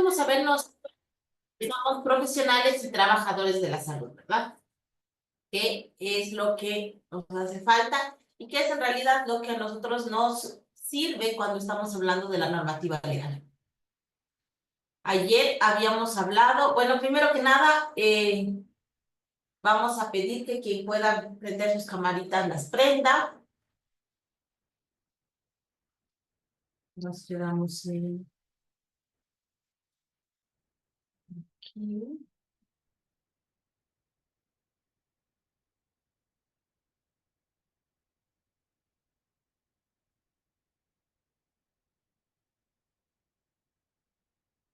podemos sabernos, somos profesionales y trabajadores de la salud, ¿verdad? ¿Qué es lo que nos hace falta y qué es en realidad lo que a nosotros nos sirve cuando estamos hablando de la normativa legal? Ayer habíamos hablado, bueno, primero que nada, vamos a pedir que quien pueda prender sus camaritas las prenda. Nos quedamos aquí.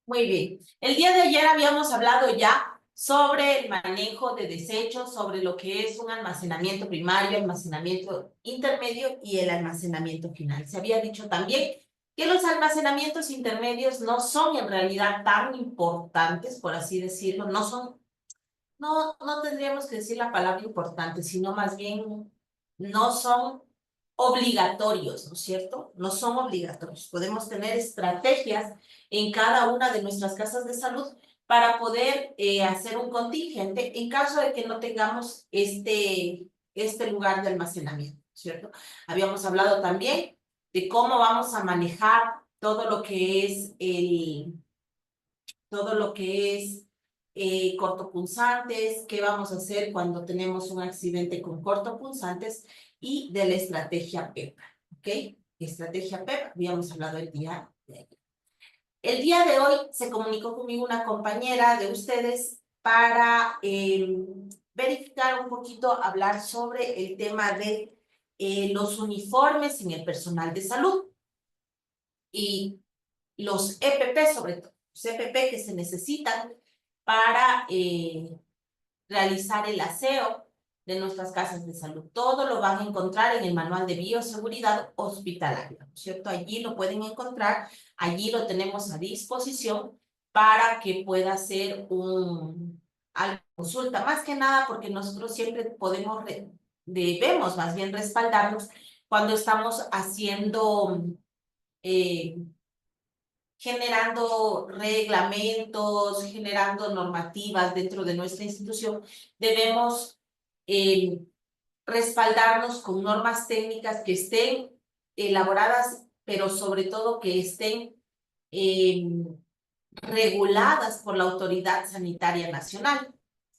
Muy bien. El día de ayer habíamos hablado ya sobre el manejo de desechos, sobre lo que es un almacenamiento primario, almacenamiento intermedio y el almacenamiento final. Se había dicho también que los almacenamientos intermedios no son en realidad tan importantes, por así decirlo, no tendríamos que decir la palabra importante, sino más bien no son obligatorios, ¿no es cierto? No son obligatorios. Podemos tener estrategias en cada una de nuestras casas de salud para poder hacer un contingente en caso de que no tengamos este lugar de almacenamiento, ¿cierto? Habíamos hablado también de cómo vamos a manejar todo lo que es cortopunzantes, qué vamos a hacer cuando tenemos un accidente con cortopunzantes y de la estrategia PEPA, ¿ok? Estrategia PEPA, habíamos hablado el día de ayer. El día de hoy se comunicó conmigo una compañera de ustedes para verificar un poquito, hablar sobre el tema de los uniformes en el personal de salud y los EPP sobre todo, los EPP que se necesitan para realizar el aseo de nuestras casas de salud. Todo lo van a encontrar en el manual de bioseguridad hospitalaria, ¿no es cierto? Allí lo pueden encontrar, allí lo tenemos a disposición para que pueda ser alguna consulta, más que nada porque nosotros siempre debemos más bien respaldarnos cuando estamos haciendo eh, generando reglamentos, generando normativas dentro de nuestra institución, debemos respaldarnos con normas técnicas que estén elaboradas, pero sobre todo que estén eh, reguladas por la Autoridad Sanitaria Nacional.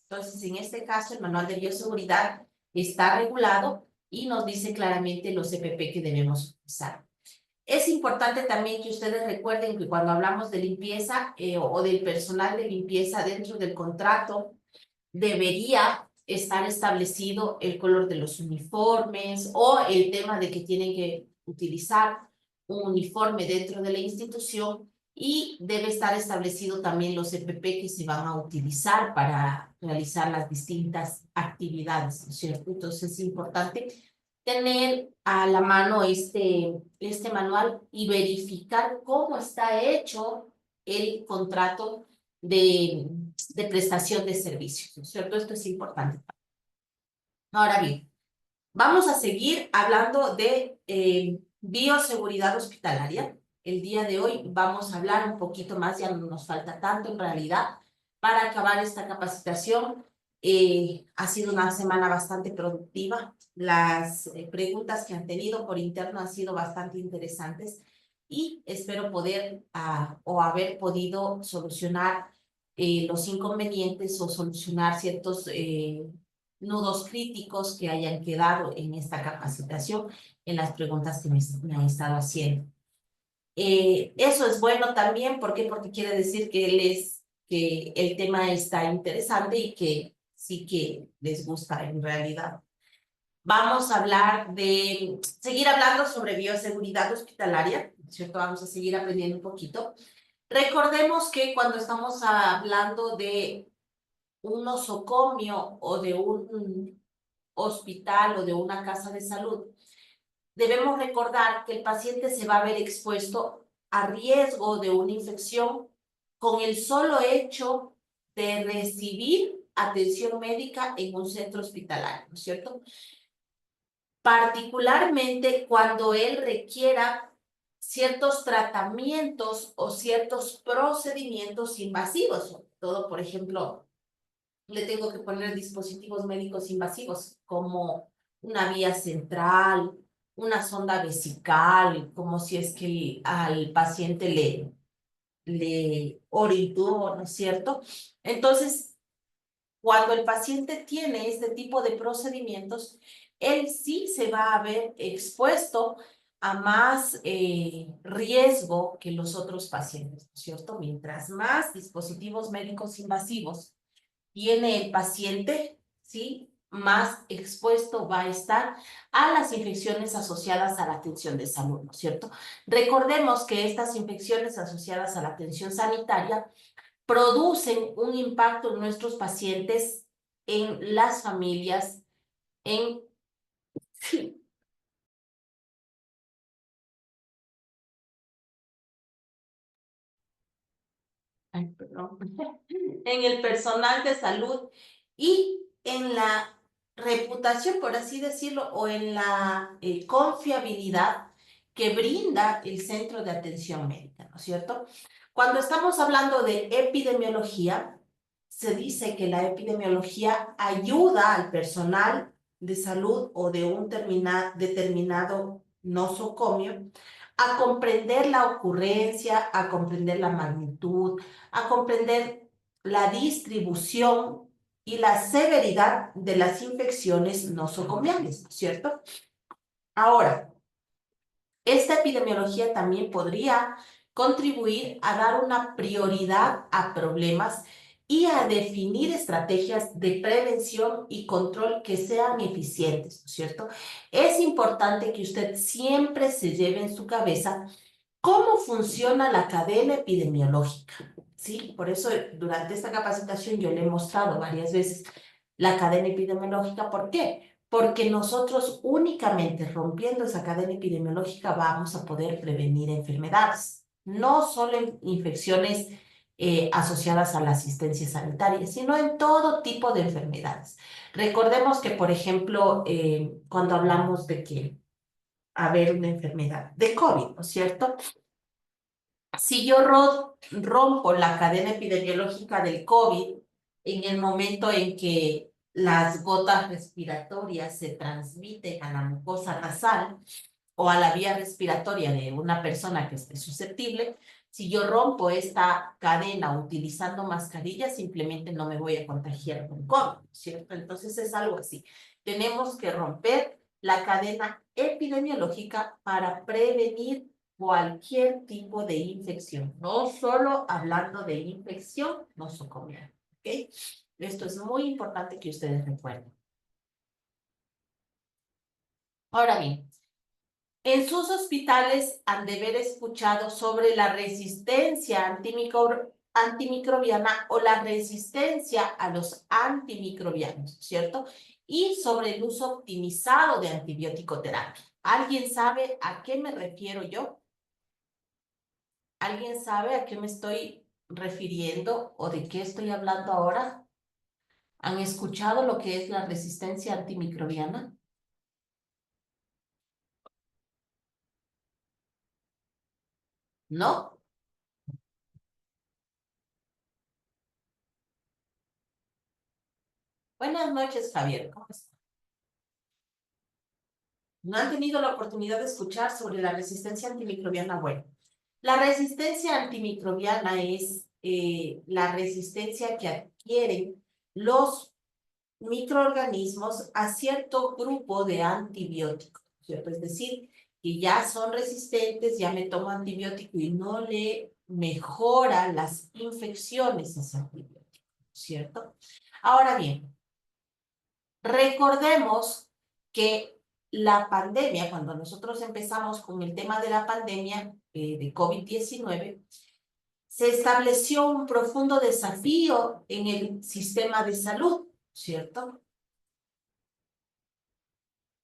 Entonces, en este caso, el Manual de Bioseguridad está regulado y nos dice claramente los EPP que debemos usar. Es importante también que ustedes recuerden que cuando hablamos de limpieza o del personal de limpieza dentro del contrato, debería estar establecido el color de los uniformes o el tema de que tienen que utilizar un uniforme dentro de la institución y debe estar establecido también los EPP que se van a utilizar para realizar las distintas actividades, ¿no es cierto? Entonces es importante tener a la mano este manual y verificar cómo está hecho el contrato de prestación de servicios, ¿no es cierto? Esto es importante. Ahora bien, vamos a seguir hablando de bioseguridad hospitalaria. El día de hoy vamos a hablar un poquito más, ya no nos falta tanto en realidad, para acabar esta capacitación. Ha sido una semana bastante productiva. Las preguntas que han tenido por interno han sido bastante interesantes y espero poder o haber podido solucionar los inconvenientes o solucionar ciertos nudos críticos que hayan quedado en esta capacitación, en las preguntas que me han estado haciendo. Eso es bueno también, ¿por qué? Porque quiere decir que el tema está interesante y que sí que les gusta en realidad. Vamos a seguir hablando sobre bioseguridad hospitalaria, ¿cierto? Vamos a seguir aprendiendo un poquito. Recordemos que cuando estamos hablando de un nosocomio o de un hospital o de una casa de salud, debemos recordar que el paciente se va a ver expuesto a riesgo de una infección con el solo hecho de recibir atención médica en un centro hospitalario, ¿no es cierto? Particularmente cuando él requiera ciertos tratamientos o ciertos procedimientos invasivos, sobre todo, por ejemplo, le tengo que poner dispositivos médicos invasivos como una vía central, una sonda vesical, como si es que al paciente le oritó, ¿no es cierto? Entonces, cuando el paciente tiene este tipo de procedimientos, él sí se va a ver expuesto a más riesgo que los otros pacientes, ¿no es cierto? Mientras más dispositivos médicos invasivos tiene el paciente, ¿sí? Más expuesto va a estar a las infecciones asociadas a la atención de salud, ¿no es cierto? Recordemos que estas infecciones asociadas a la atención sanitaria producen un impacto en nuestros pacientes, en las familias, en... Ay, perdón, en el personal de salud y en la reputación, por así decirlo, o en la confiabilidad que brinda el centro de atención médica, ¿no es cierto? Cuando estamos hablando de epidemiología, se dice que la epidemiología ayuda al personal de salud o de un determinado nosocomio a comprender la ocurrencia, a comprender la magnitud, a comprender la distribución y la severidad de las infecciones nosocomiales, ¿no es cierto? Ahora, esta epidemiología también podría contribuir a dar una prioridad a problemas y a definir estrategias de prevención y control que sean eficientes, ¿no es cierto? Es importante que usted siempre se lleve en su cabeza cómo funciona la cadena epidemiológica, ¿sí? Por eso durante esta capacitación yo le he mostrado varias veces la cadena epidemiológica. ¿Por qué? Porque nosotros únicamente rompiendo esa cadena epidemiológica vamos a poder prevenir enfermedades, no solo en infecciones asociadas a la asistencia sanitaria, sino en todo tipo de enfermedades. Recordemos que, por ejemplo, cuando hablamos de que haber una enfermedad de COVID, ¿no es cierto? Si yo rompo la cadena epidemiológica del COVID en el momento en que las gotas respiratorias se transmiten a la mucosa nasal o a la vía respiratoria de una persona que esté susceptible, si yo rompo esta cadena utilizando mascarillas, simplemente no me voy a contagiar con COVID, ¿cierto? Entonces es algo así. Tenemos que romper la cadena epidemiológica para prevenir cualquier tipo de infección, no solo hablando de infección nosocomial, ¿ok? Esto es muy importante que ustedes recuerden. Ahora bien, en sus hospitales han de haber escuchado sobre la resistencia antimicrobiana o la resistencia a los antimicrobianos, ¿cierto? Y sobre el uso optimizado de antibiótico terapia. ¿Alguien sabe a qué me refiero yo? ¿Alguien sabe a qué me estoy refiriendo o de qué estoy hablando ahora? ¿Han escuchado lo que es la resistencia antimicrobiana? ¿No? Buenas noches, Javier. ¿Cómo está? ¿No han tenido la oportunidad de escuchar sobre la resistencia antimicrobiana? Bueno, la resistencia antimicrobiana es la resistencia que adquieren los microorganismos a cierto grupo de antibióticos, ¿cierto? Es decir, que ya son resistentes, ya me tomo antibiótico y no le mejora las infecciones ese antibiótico, ¿cierto? Ahora bien, recordemos que la pandemia, cuando nosotros empezamos con el tema de la pandemia de COVID-19, se estableció un profundo desafío en el sistema de salud, ¿cierto?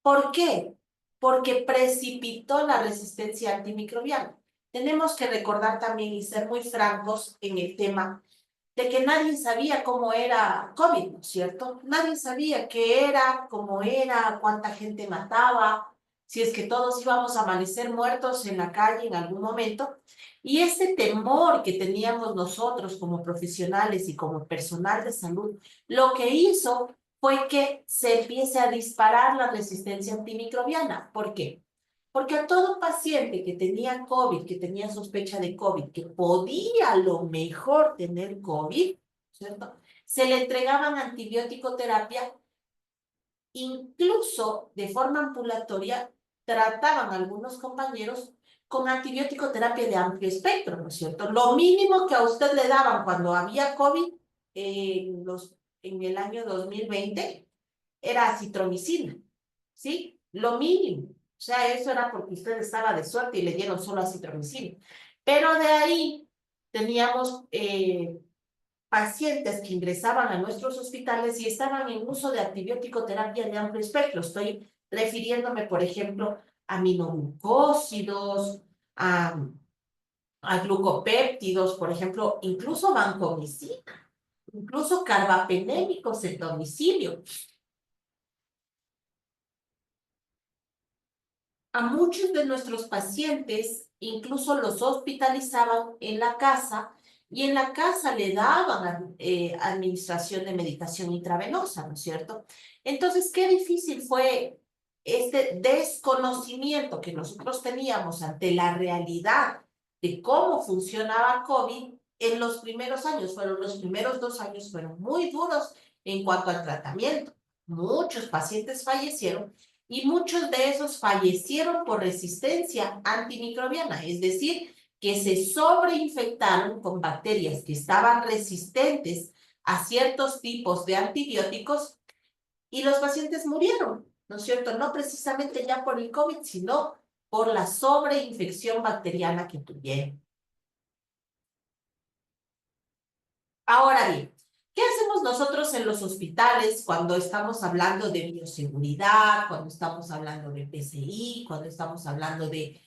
¿Por qué? Porque precipitó la resistencia antimicrobiana. Tenemos que recordar también y ser muy francos en el tema de que nadie sabía cómo era COVID, ¿no es cierto? Nadie sabía qué era, cómo era, cuánta gente mataba. si es que todos íbamos a amanecer muertos en la calle en algún momento. Y este temor que teníamos nosotros como profesionales y como personal de salud, lo que hizo fue que se empiece a disparar la resistencia antimicrobiana. ¿Por qué? Porque a todo paciente que tenía COVID, que tenía sospecha de COVID, que podía a lo mejor tener COVID, ¿cierto? Se le entregaban antibiótico terapia, incluso de forma ambulatoria, trataban algunos compañeros con antibiótico terapia de amplio espectro, ¿no es cierto? Lo mínimo que a usted le daban cuando había COVID en el año 2020 era acitromicina, ¿sí? Lo mínimo. O sea, eso era porque usted estaba de suerte y le dieron solo acitromicina. Pero de ahí teníamos pacientes que ingresaban a nuestros hospitales y estaban en uso de antibiótico terapia de amplio espectro. Estoy refiriéndome, por ejemplo, a aminoglucósidos, a glucopéptidos, por ejemplo, incluso vancomicina, incluso carbapenémicos en domicilio. A muchos de nuestros pacientes incluso los hospitalizaban en la casa y en la casa le daban administración de medicación intravenosa, ¿no es cierto? Entonces, qué difícil fue este desconocimiento que nosotros teníamos ante la realidad de cómo funcionaba COVID en los primeros años. Los primeros 2 años fueron muy duros en cuanto al tratamiento. Muchos pacientes fallecieron y muchos de esos fallecieron por resistencia antimicrobiana, es decir, que se sobreinfectaron con bacterias que estaban resistentes a ciertos tipos de antibióticos y los pacientes murieron, ¿no es cierto? No precisamente ya por el COVID, sino por la sobreinfección bacteriana que tuvieron. Ahora bien, ¿qué hacemos nosotros en los hospitales cuando estamos hablando de bioseguridad, cuando estamos hablando de PCI, cuando estamos hablando de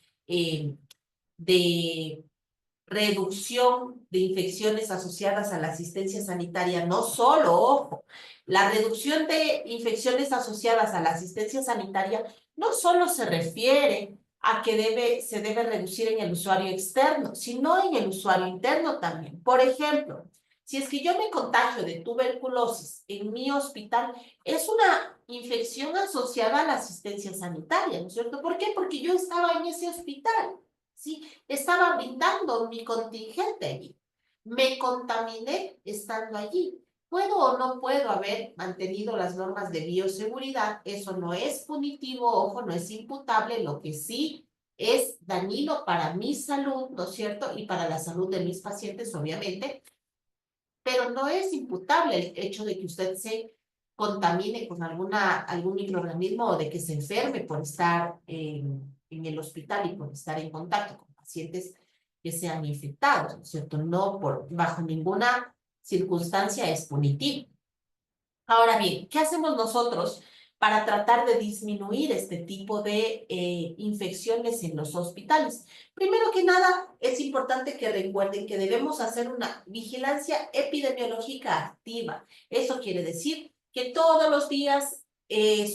reducción de infecciones asociadas a la asistencia sanitaria? No solo, ojo, la reducción de infecciones asociadas a la asistencia sanitaria no solo se refiere a que se debe reducir en el usuario externo, sino en el usuario interno también. Por ejemplo, si es que yo me contagio de tuberculosis en mi hospital, es una infección asociada a la asistencia sanitaria, ¿no es cierto? ¿Por qué? Porque yo estaba en ese hospital, ¿sí? Estaba brindando mi contingente allí. Me contaminé estando allí. ¿Puedo o no puedo haber mantenido las normas de bioseguridad? Eso no es punitivo, ojo, no es imputable, lo que sí es dañino para mi salud, ¿no es cierto? Y para la salud de mis pacientes, obviamente, pero no es imputable el hecho de que usted se contamine con algún microorganismo o de que se enferme por estar en el hospital y por estar en contacto con pacientes que sean infectados, ¿no es cierto? No bajo ninguna circunstancia es punitivo. Ahora bien, ¿qué hacemos nosotros para tratar de disminuir este tipo de infecciones en los hospitales? Primero que nada, es importante que recuerden que debemos hacer una vigilancia epidemiológica activa. Eso quiere decir que todos los días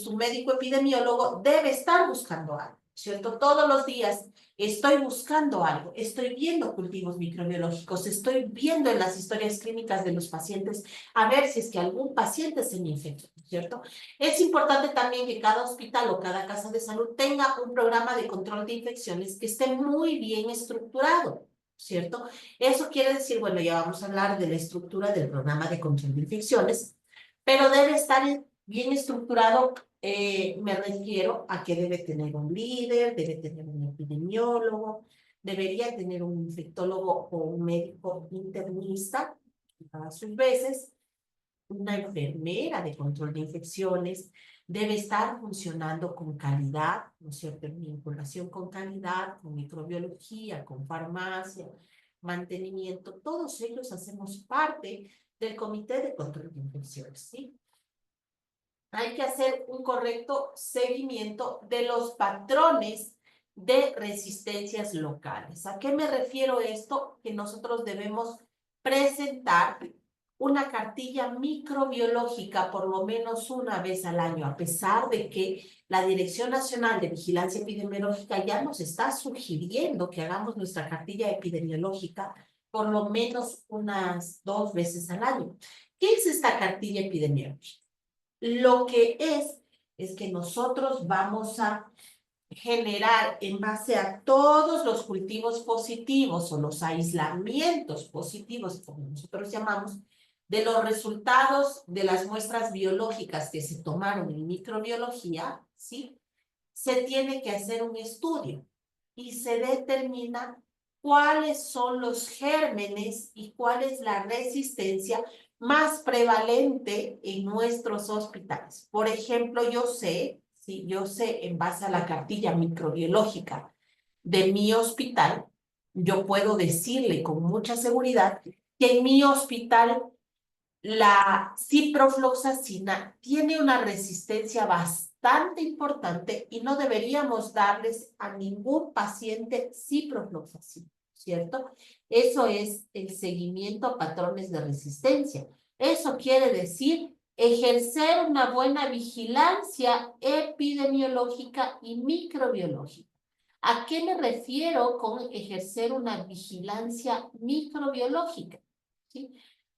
su médico epidemiólogo debe estar buscando algo, ¿cierto? Todos los días estoy buscando algo, estoy viendo cultivos microbiológicos, estoy viendo en las historias clínicas de los pacientes a ver si es que algún paciente se me infectó, ¿cierto? Es importante también que cada hospital o cada casa de salud tenga un programa de control de infecciones que esté muy bien estructurado, ¿cierto? Eso quiere decir, bueno, ya vamos a hablar de la estructura del programa de control de infecciones, pero debe estar bien estructurado. Me refiero a que debe tener un líder, debe tener un epidemiólogo, debería tener un infectólogo o un médico internista a sus veces, una enfermera de control de infecciones, debe estar funcionando con calidad, ¿no es cierto? En vinculación con calidad, con microbiología, con farmacia, mantenimiento, todos ellos hacemos parte del comité de control de infecciones, ¿sí? Hay que hacer un correcto seguimiento de los patrones de resistencias locales. ¿A qué me refiero esto? Que nosotros debemos presentar una cartilla microbiológica por lo menos una vez al año, a pesar de que la Dirección Nacional de Vigilancia Epidemiológica ya nos está sugiriendo que hagamos nuestra cartilla epidemiológica por lo menos unas 2 veces al año. ¿Qué es esta cartilla epidemiológica? Lo que es que nosotros vamos a generar en base a todos los cultivos positivos o los aislamientos positivos, como nosotros llamamos, de los resultados de las muestras biológicas que se tomaron en microbiología, ¿sí? Se tiene que hacer un estudio y se determina cuáles son los gérmenes y cuál es la resistencia más prevalente en nuestros hospitales. Por ejemplo, yo sé en base a la cartilla microbiológica de mi hospital, yo puedo decirle con mucha seguridad que en mi hospital la ciprofloxacina tiene una resistencia bastante importante y no deberíamos darles a ningún paciente ciprofloxacina, ¿cierto? Eso es el seguimiento a patrones de resistencia. Eso quiere decir ejercer una buena vigilancia epidemiológica y microbiológica. ¿A qué me refiero con ejercer una vigilancia microbiológica? ¿Sí?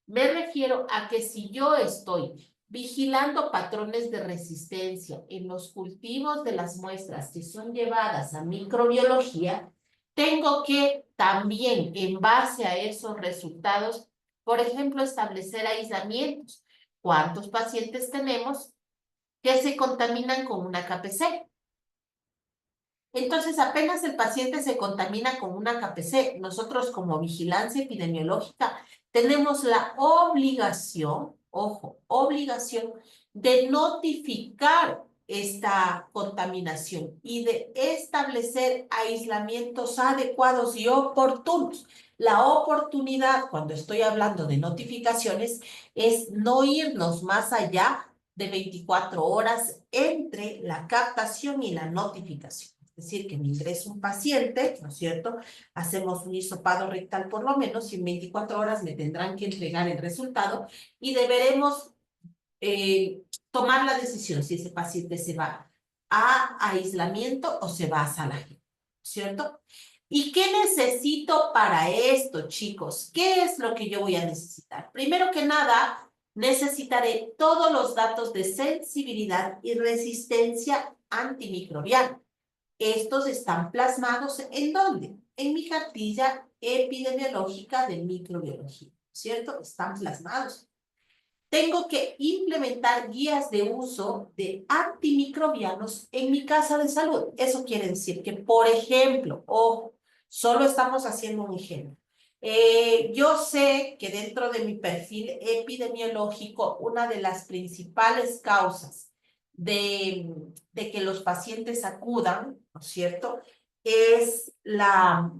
Me refiero a que si yo estoy vigilando patrones de resistencia en los cultivos de las muestras que son llevadas a microbiología, tengo que también, en base a esos resultados, por ejemplo, establecer aislamientos. ¿Cuántos pacientes tenemos que se contaminan con una KPC? Entonces, apenas el paciente se contamina con una KPC, nosotros como vigilancia epidemiológica tenemos la obligación, ojo, obligación de notificar esta contaminación y de establecer aislamientos adecuados y oportunos. La oportunidad, cuando estoy hablando de notificaciones, es no irnos más allá de 24 horas entre la captación y la notificación. Es decir, que me ingresa un paciente, ¿no es cierto? Hacemos un hisopado rectal por lo menos y en 24 horas me tendrán que entregar el resultado y deberemos tomar la decisión si ese paciente se va a aislamiento o se va a sala, ¿cierto? ¿Y qué necesito para esto, chicos? ¿Qué es lo que yo voy a necesitar? Primero que nada, necesitaré todos los datos de sensibilidad y resistencia antimicrobiana. Estos están plasmados ¿en dónde? En mi cartilla epidemiológica de microbiología, ¿cierto? Están plasmados. Tengo que implementar guías de uso de antimicrobianos en mi casa de salud. Eso quiere decir que, por ejemplo, ojo, solo estamos haciendo un ejemplo. Yo sé que dentro de mi perfil epidemiológico, una de las principales causas de que los pacientes acudan, ¿no es cierto?, es la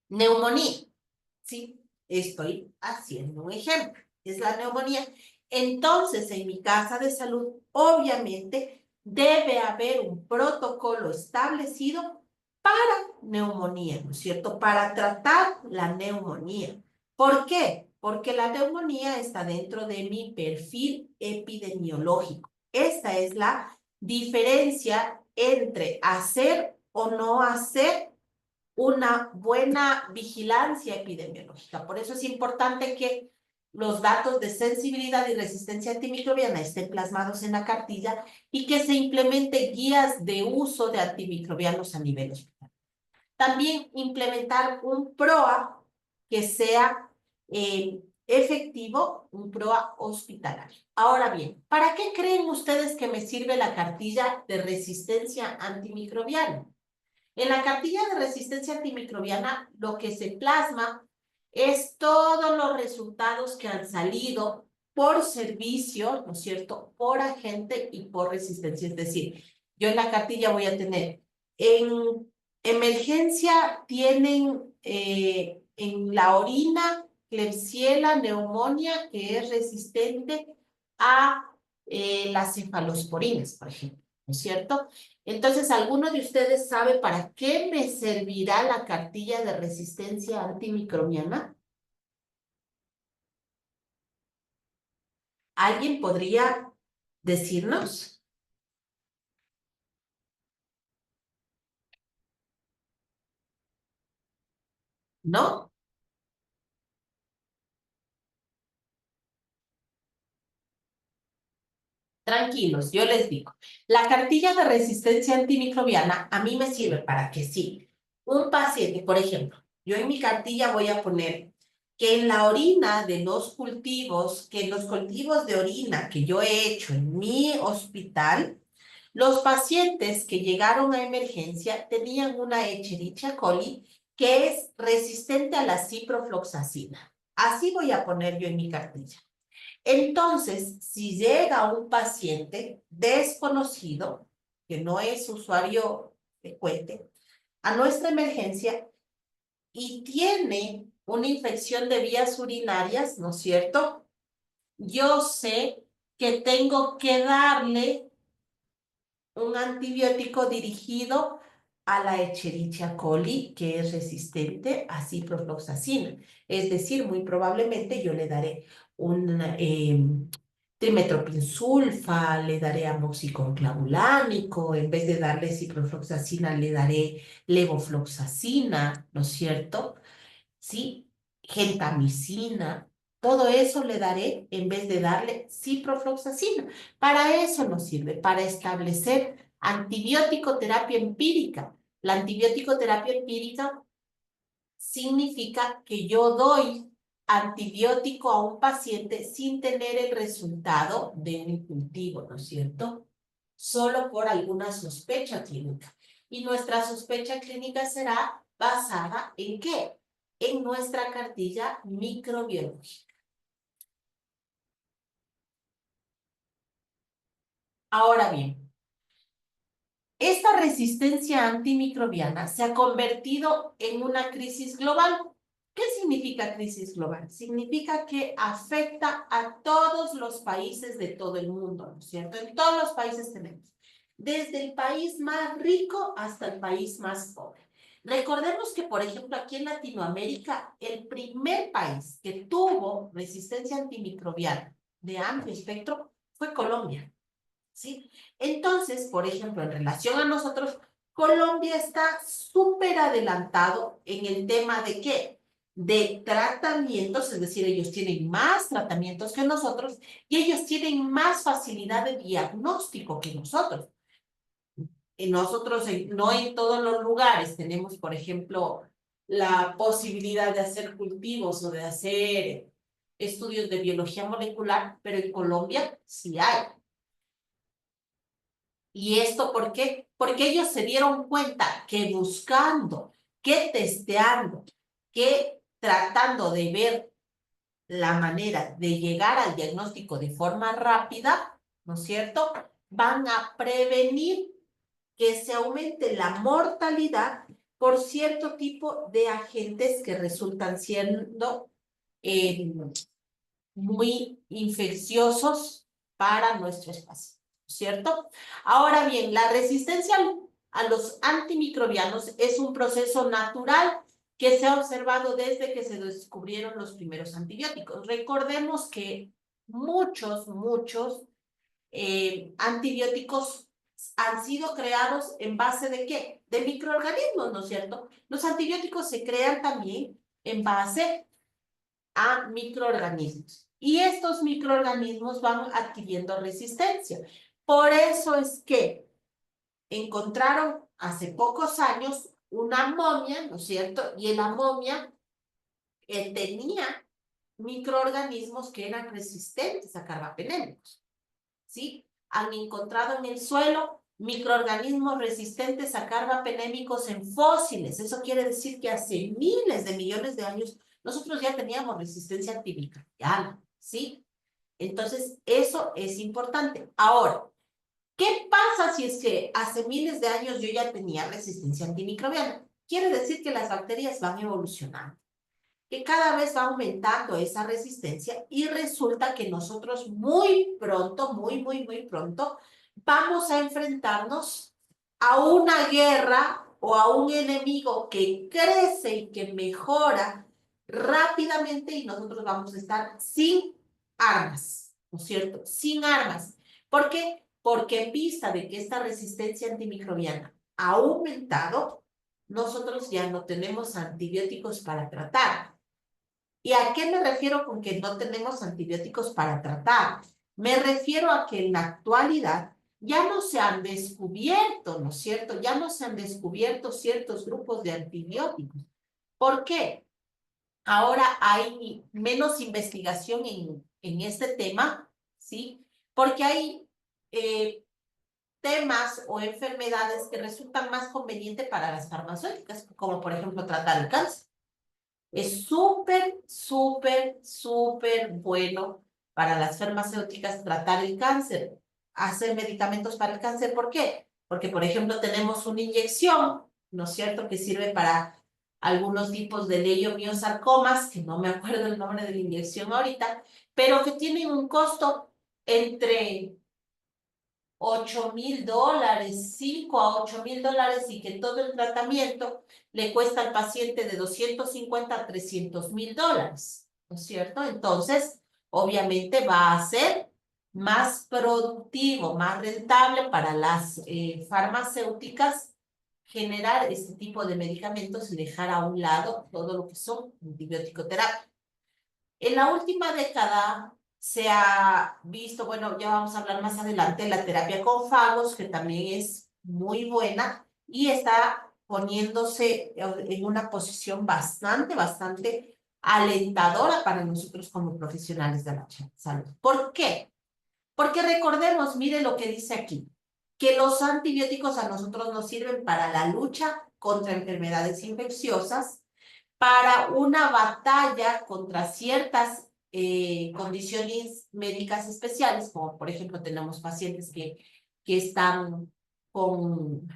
neumonía, ¿sí? Estoy haciendo un ejemplo. Es la neumonía. Entonces, en mi casa de salud, obviamente, debe haber un protocolo establecido para neumonía, ¿no es cierto? Para tratar la neumonía. ¿Por qué? Porque la neumonía está dentro de mi perfil epidemiológico. Esta es la diferencia entre hacer o no hacer una buena vigilancia epidemiológica. Por eso es importante que los datos de sensibilidad y resistencia antimicrobiana estén plasmados en la cartilla y que se implemente guías de uso de antimicrobianos a nivel hospitalario. También implementar un PROA que sea efectivo, un PROA hospitalario. Ahora bien, ¿para qué creen ustedes que me sirve la cartilla de resistencia antimicrobiana? En la cartilla de resistencia antimicrobiana, lo que se plasma es todos los resultados que han salido por servicio, ¿no es cierto?, por agente y por resistencia. Es decir, yo en la cartilla voy a tener, en emergencia tienen en la orina Klebsiella neumonía, que es resistente a las cefalosporinas, por ejemplo, ¿no es cierto? Entonces, ¿alguno de ustedes sabe para qué me servirá la cartilla de resistencia antimicrobiana? ¿Alguien podría decirnos? ¿No? Tranquilos, yo les digo. La cartilla de resistencia antimicrobiana a mí me sirve para que sí, un paciente, por ejemplo, yo en mi cartilla voy a poner que en la orina de los cultivos, que en los cultivos de orina que yo he hecho en mi hospital, los pacientes que llegaron a emergencia tenían una Escherichia coli que es resistente a la ciprofloxacina. Así voy a poner yo en mi cartilla. Entonces, si llega un paciente desconocido, que no es usuario frecuente, a nuestra emergencia y tiene una infección de vías urinarias, ¿no es cierto? Yo sé que tengo que darle un antibiótico dirigido a la Escherichia coli, que es resistente a ciprofloxacina. Es decir, muy probablemente yo le daré un trimetoprim-sulfa, le daré amoxicillin clavulánico, en vez de darle ciprofloxacina, le daré levofloxacina, ¿no es cierto? ¿Sí? Gentamicina, todo eso le daré en vez de darle ciprofloxacina. Para eso nos sirve, para establecer antibiótico terapia empírica. La antibiótico terapia empírica significa que yo doy antibiótico a un paciente sin tener el resultado de un cultivo, ¿no es cierto? Solo por alguna sospecha clínica. Y nuestra sospecha clínica será basada ¿en qué? En nuestra cartilla microbiológica. Ahora bien, esta resistencia antimicrobiana se ha convertido en una crisis global. ¿Qué significa crisis global? Significa que afecta a todos los países de todo el mundo, ¿no es cierto? En todos los países tenemos, desde el país más rico hasta el país más pobre. Recordemos que, por ejemplo, aquí en Latinoamérica, el primer país que tuvo resistencia antimicrobiana de amplio espectro fue Colombia. ¿Sí? Entonces, por ejemplo, en relación a nosotros, Colombia está súper adelantado en el tema de qué? De tratamientos, es decir, ellos tienen más tratamientos que nosotros y ellos tienen más facilidad de diagnóstico que nosotros. Nosotros no en todos los lugares tenemos, por ejemplo, la posibilidad de hacer cultivos o de hacer estudios de biología molecular, pero en Colombia sí hay. ¿Y esto por qué? Porque ellos se dieron cuenta que buscando, que testeando, que tratando de ver la manera de llegar al diagnóstico de forma rápida, ¿no es cierto? Van a prevenir que se aumente la mortalidad por cierto tipo de agentes que resultan siendo eh, muy infecciosos para nuestro espacio, ¿cierto? Ahora bien, la resistencia a los antimicrobianos es un proceso natural que se ha observado desde que se descubrieron los primeros antibióticos. Recordemos que muchos antibióticos han sido creados en base de ¿qué? De microorganismos, ¿no es cierto? Los antibióticos se crean también en base a microorganismos. Y estos microorganismos van adquiriendo resistencia. Por eso es que encontraron hace pocos años una momia, ¿no es cierto? Y la momia tenía microorganismos que eran resistentes a carbapenémicos, ¿sí? Han encontrado en el suelo microorganismos resistentes a carbapenémicos en fósiles. Eso quiere decir que hace miles de millones de años nosotros ya teníamos resistencia antimicrobiana, ¿sí? Entonces, eso es importante. Ahora, ¿qué pasa si es que hace miles de años yo ya tenía resistencia antimicrobiana? Quiere decir que las bacterias van evolucionando, que cada vez va aumentando esa resistencia y resulta que nosotros muy pronto, muy pronto, vamos a enfrentarnos a una guerra o a un enemigo que crece y que mejora rápidamente y nosotros vamos a estar sin armas. ¿no es cierto? Sin armas. ¿Por qué? Porque en vista de que esta resistencia antimicrobiana ha aumentado, nosotros ya no tenemos antibióticos para tratar. ¿Y a qué me refiero con que no tenemos antibióticos para tratar? Me refiero a que en la actualidad ya no se han descubierto, ¿no es cierto? Ya no se han descubierto ciertos grupos de antibióticos. ¿Por qué? Ahora hay menos investigación en este tema, ¿sí? Porque hay temas o enfermedades que resultan más convenientes para las farmacéuticas, como por ejemplo tratar el cáncer. Es súper, súper, súper bueno para las farmacéuticas tratar el cáncer, hacer medicamentos para el cáncer. ¿Por qué? Porque, por ejemplo, tenemos una inyección, ¿no es cierto?, que sirve para algunos tipos de leiomiosarcomas, que no me acuerdo el nombre de la inyección ahorita, pero que tienen un costo entre $8,000, $5,000 a $8,000, y que todo el tratamiento le cuesta al paciente de 250 a $300,000, ¿no es cierto? Entonces, obviamente va a ser más productivo, más rentable para las farmacéuticas generar este tipo de medicamentos y dejar a un lado todo lo que son antibiótico-terapia. En la última década se ha visto, bueno, ya vamos a hablar más adelante, la terapia con fagos, que también es muy buena y está poniéndose en una posición bastante, bastante alentadora para nosotros como profesionales de la salud. ¿Por qué? Porque recordemos, mire lo que dice aquí, que los antibióticos a nosotros nos sirven para la lucha contra enfermedades infecciosas, para una batalla contra ciertas condiciones médicas especiales, como por ejemplo tenemos pacientes que están con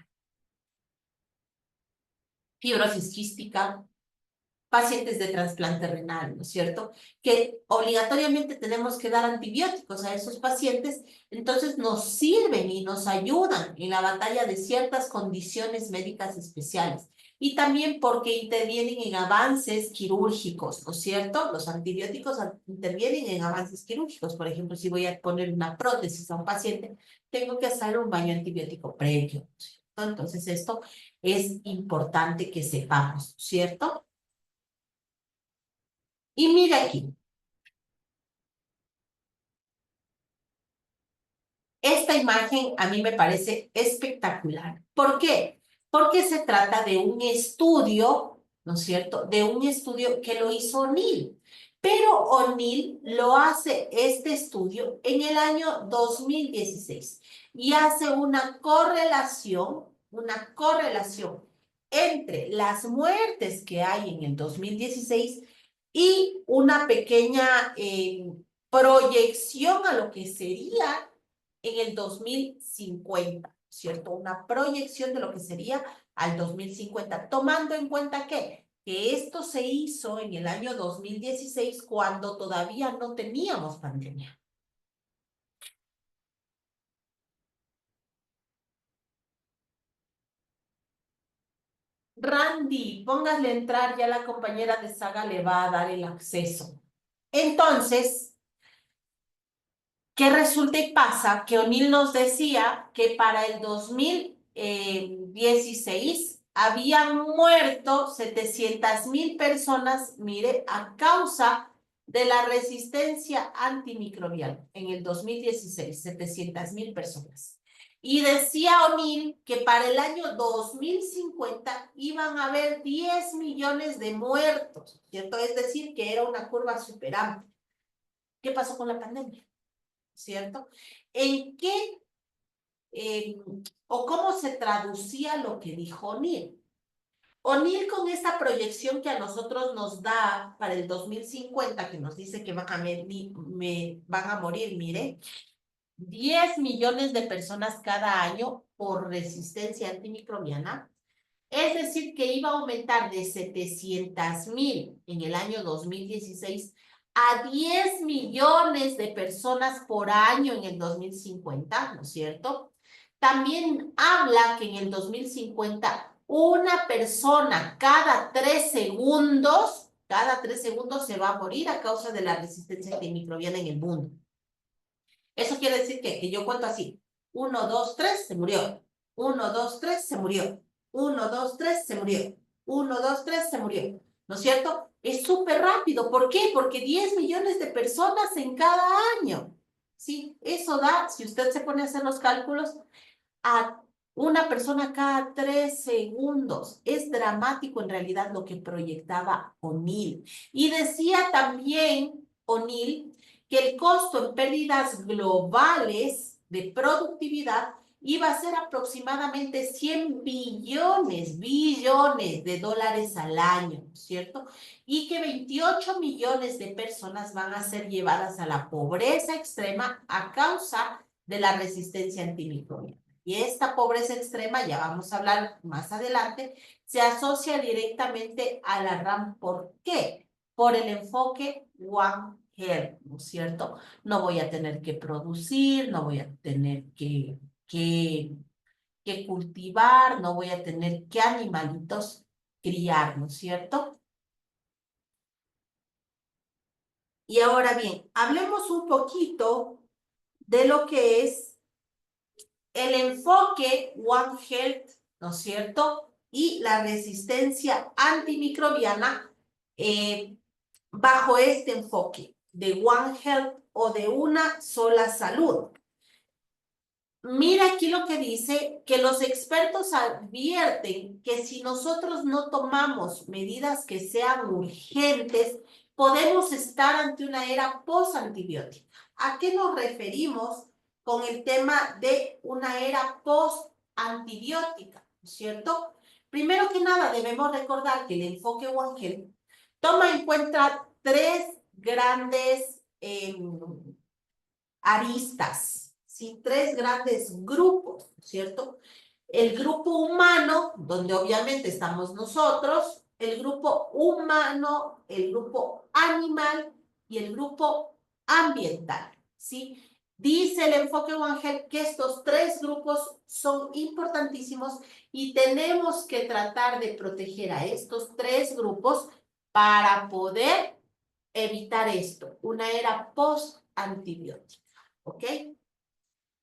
fibrosis quística, pacientes de trasplante renal, ¿no es cierto? Que obligatoriamente tenemos que dar antibióticos a esos pacientes, entonces nos sirven y nos ayudan en la batalla de ciertas condiciones médicas especiales. Y también porque intervienen en avances quirúrgicos, ¿no es cierto? Los antibióticos intervienen en avances quirúrgicos. Por ejemplo, si voy a poner una prótesis a un paciente, tengo que hacer un baño antibiótico previo, ¿no es cierto? Entonces, esto es importante que sepamos, ¿cierto? Y mira aquí, esta imagen a mí me parece espectacular. ¿Por qué? Porque se trata de un estudio, ¿no es cierto? De un estudio que lo hizo O'Neill. Pero O'Neill lo hace este estudio en el año 2016 y hace una correlación entre las muertes que hay en el 2016 y una pequeña proyección a lo que sería en el 2050, ¿cierto? Una proyección de lo que sería al 2050, tomando en cuenta que esto se hizo en el año 2016 cuando todavía no teníamos pandemia. Randy, póngale a entrar, ya la compañera de Saga le va a dar el acceso. Entonces, ¿qué resulta y pasa? Que O'Neill nos decía que para el 2016 habían muerto 700,000 personas, mire, a causa de la resistencia antimicrobiana. En el 2016, 700,000 personas. Y decía O'Neill que para el año 2050 iban a haber 10 millones de muertos, ¿cierto? Es decir, que era una curva súper amplia. ¿Qué pasó con la pandemia? ¿Cierto? ¿En qué o cómo se traducía lo que dijo O'Neill? O'Neill, con esta proyección que a nosotros nos da para el 2050, que nos dice que van a morir, mire, 10 millones de personas cada año por resistencia antimicrobiana, es decir, que iba a aumentar de 700,000 en el año 2016 a 10 millones de personas por año en el 2050, ¿no es cierto? También habla que en el 2050 una persona cada 3 segundos se va a morir a causa de la resistencia antimicrobiana en el mundo. Eso quiere decir que yo cuento así. 1, 2, 3, se murió. 1, 2, 3, se murió. 1, 2, 3, se murió. 1, 2, 3, se murió. ¿No es cierto? Es súper rápido. ¿Por qué? Porque 10 millones de personas en cada año. Sí, eso da, si usted se pone a hacer los cálculos, a una persona cada 3 segundos. Es dramático en realidad lo que proyectaba O'Neill. Y decía también O'Neill que el costo en pérdidas globales de productividad iba a ser aproximadamente 100 billones de dólares al año, ¿cierto? Y que 28 millones de personas van a ser llevadas a la pobreza extrema a causa de la resistencia antimicrobiana. Y esta pobreza extrema, ya vamos a hablar más adelante, se asocia directamente a la RAM. ¿Por qué? Por el enfoque One Health, ¿no es cierto? No voy a tener que producir, no voy a tener que cultivar, no voy a tener que animalitos criar, ¿no es cierto? Y ahora bien, hablemos un poquito de lo que es el enfoque One Health, ¿no es cierto? Y la resistencia antimicrobiana eh, bajo este enfoque de One Health o de una sola salud. Mira aquí lo que dice, que los expertos advierten que si nosotros no tomamos medidas que sean urgentes, podemos estar ante una era post-antibiótica. ¿A qué nos referimos con el tema de una era post-antibiótica? ¿No es cierto? Primero que nada, debemos recordar que el enfoque One Health toma en cuenta tres grandes aristas, ¿sí? Tres grandes grupos, ¿cierto? El grupo humano, donde obviamente estamos nosotros, el grupo humano, el grupo animal y el grupo ambiental, ¿sí? Dice el enfoque One que estos tres grupos son importantísimos y tenemos que tratar de proteger a estos tres grupos para poder evitar esto, una era post-antibiótica. ¿Ok?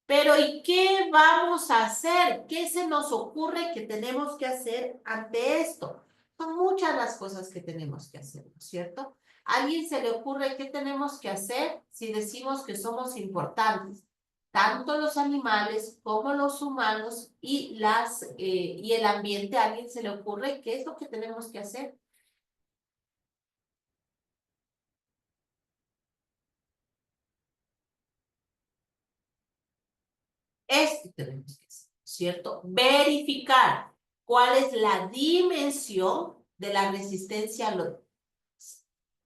Pero ¿y qué vamos a hacer? ¿Qué se nos ocurre que tenemos que hacer ante esto? Son muchas las cosas que tenemos que hacer, ¿no es cierto? ¿A alguien se le ocurre qué tenemos que hacer si decimos que somos importantes? Tanto los animales como los humanos y el ambiente, ¿a alguien se le ocurre qué es lo que tenemos que hacer? Esto tenemos que hacer, ¿cierto? Verificar cuál es la dimensión de la resistencia a los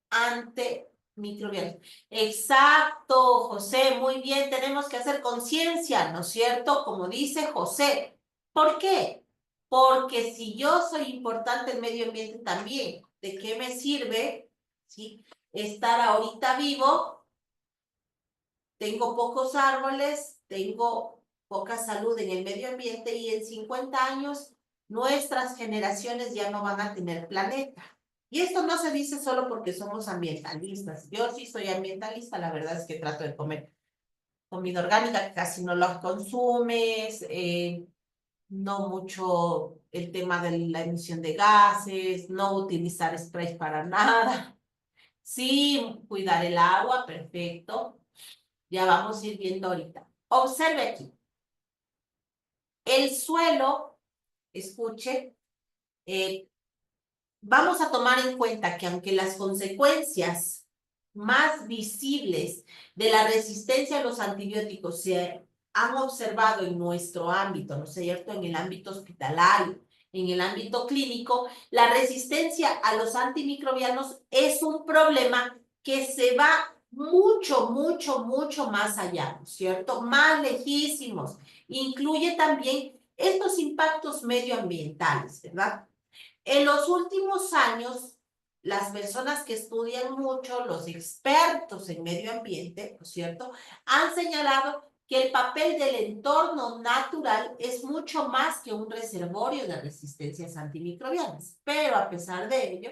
antimicrobianos. Exacto, José, muy bien, tenemos que hacer conciencia, ¿no es cierto? Como dice José. ¿Por qué? Porque si yo soy importante en medio ambiente también, ¿de qué me sirve, sí, estar ahorita vivo? Tengo pocos árboles, tengo poca salud en el medio ambiente y en 50 años nuestras generaciones ya no van a tener planeta. Y esto no se dice solo porque somos ambientalistas. Yo sí soy ambientalista, la verdad es que trato de comer comida orgánica, que casi no la consumes, no mucho el tema de la emisión de gases, no utilizar sprays para nada. Sí, cuidar el agua, perfecto. Ya vamos a ir viendo ahorita. Observe aquí. El suelo, escuche, eh, vamos a tomar en cuenta que aunque las consecuencias más visibles de la resistencia a los antibióticos se han observado en nuestro ámbito, ¿no es cierto? En el ámbito hospitalario, en el ámbito clínico, la resistencia a los antimicrobianos es un problema que se va mucho más allá, ¿no es cierto? Más lejísimos. Incluye también estos impactos medioambientales, ¿verdad? En los últimos años, las personas que estudian mucho, los expertos en medio ambiente, ¿no es cierto?, han señalado que el papel del entorno natural es mucho más que un reservorio de resistencias antimicrobianas. Pero a pesar de ello,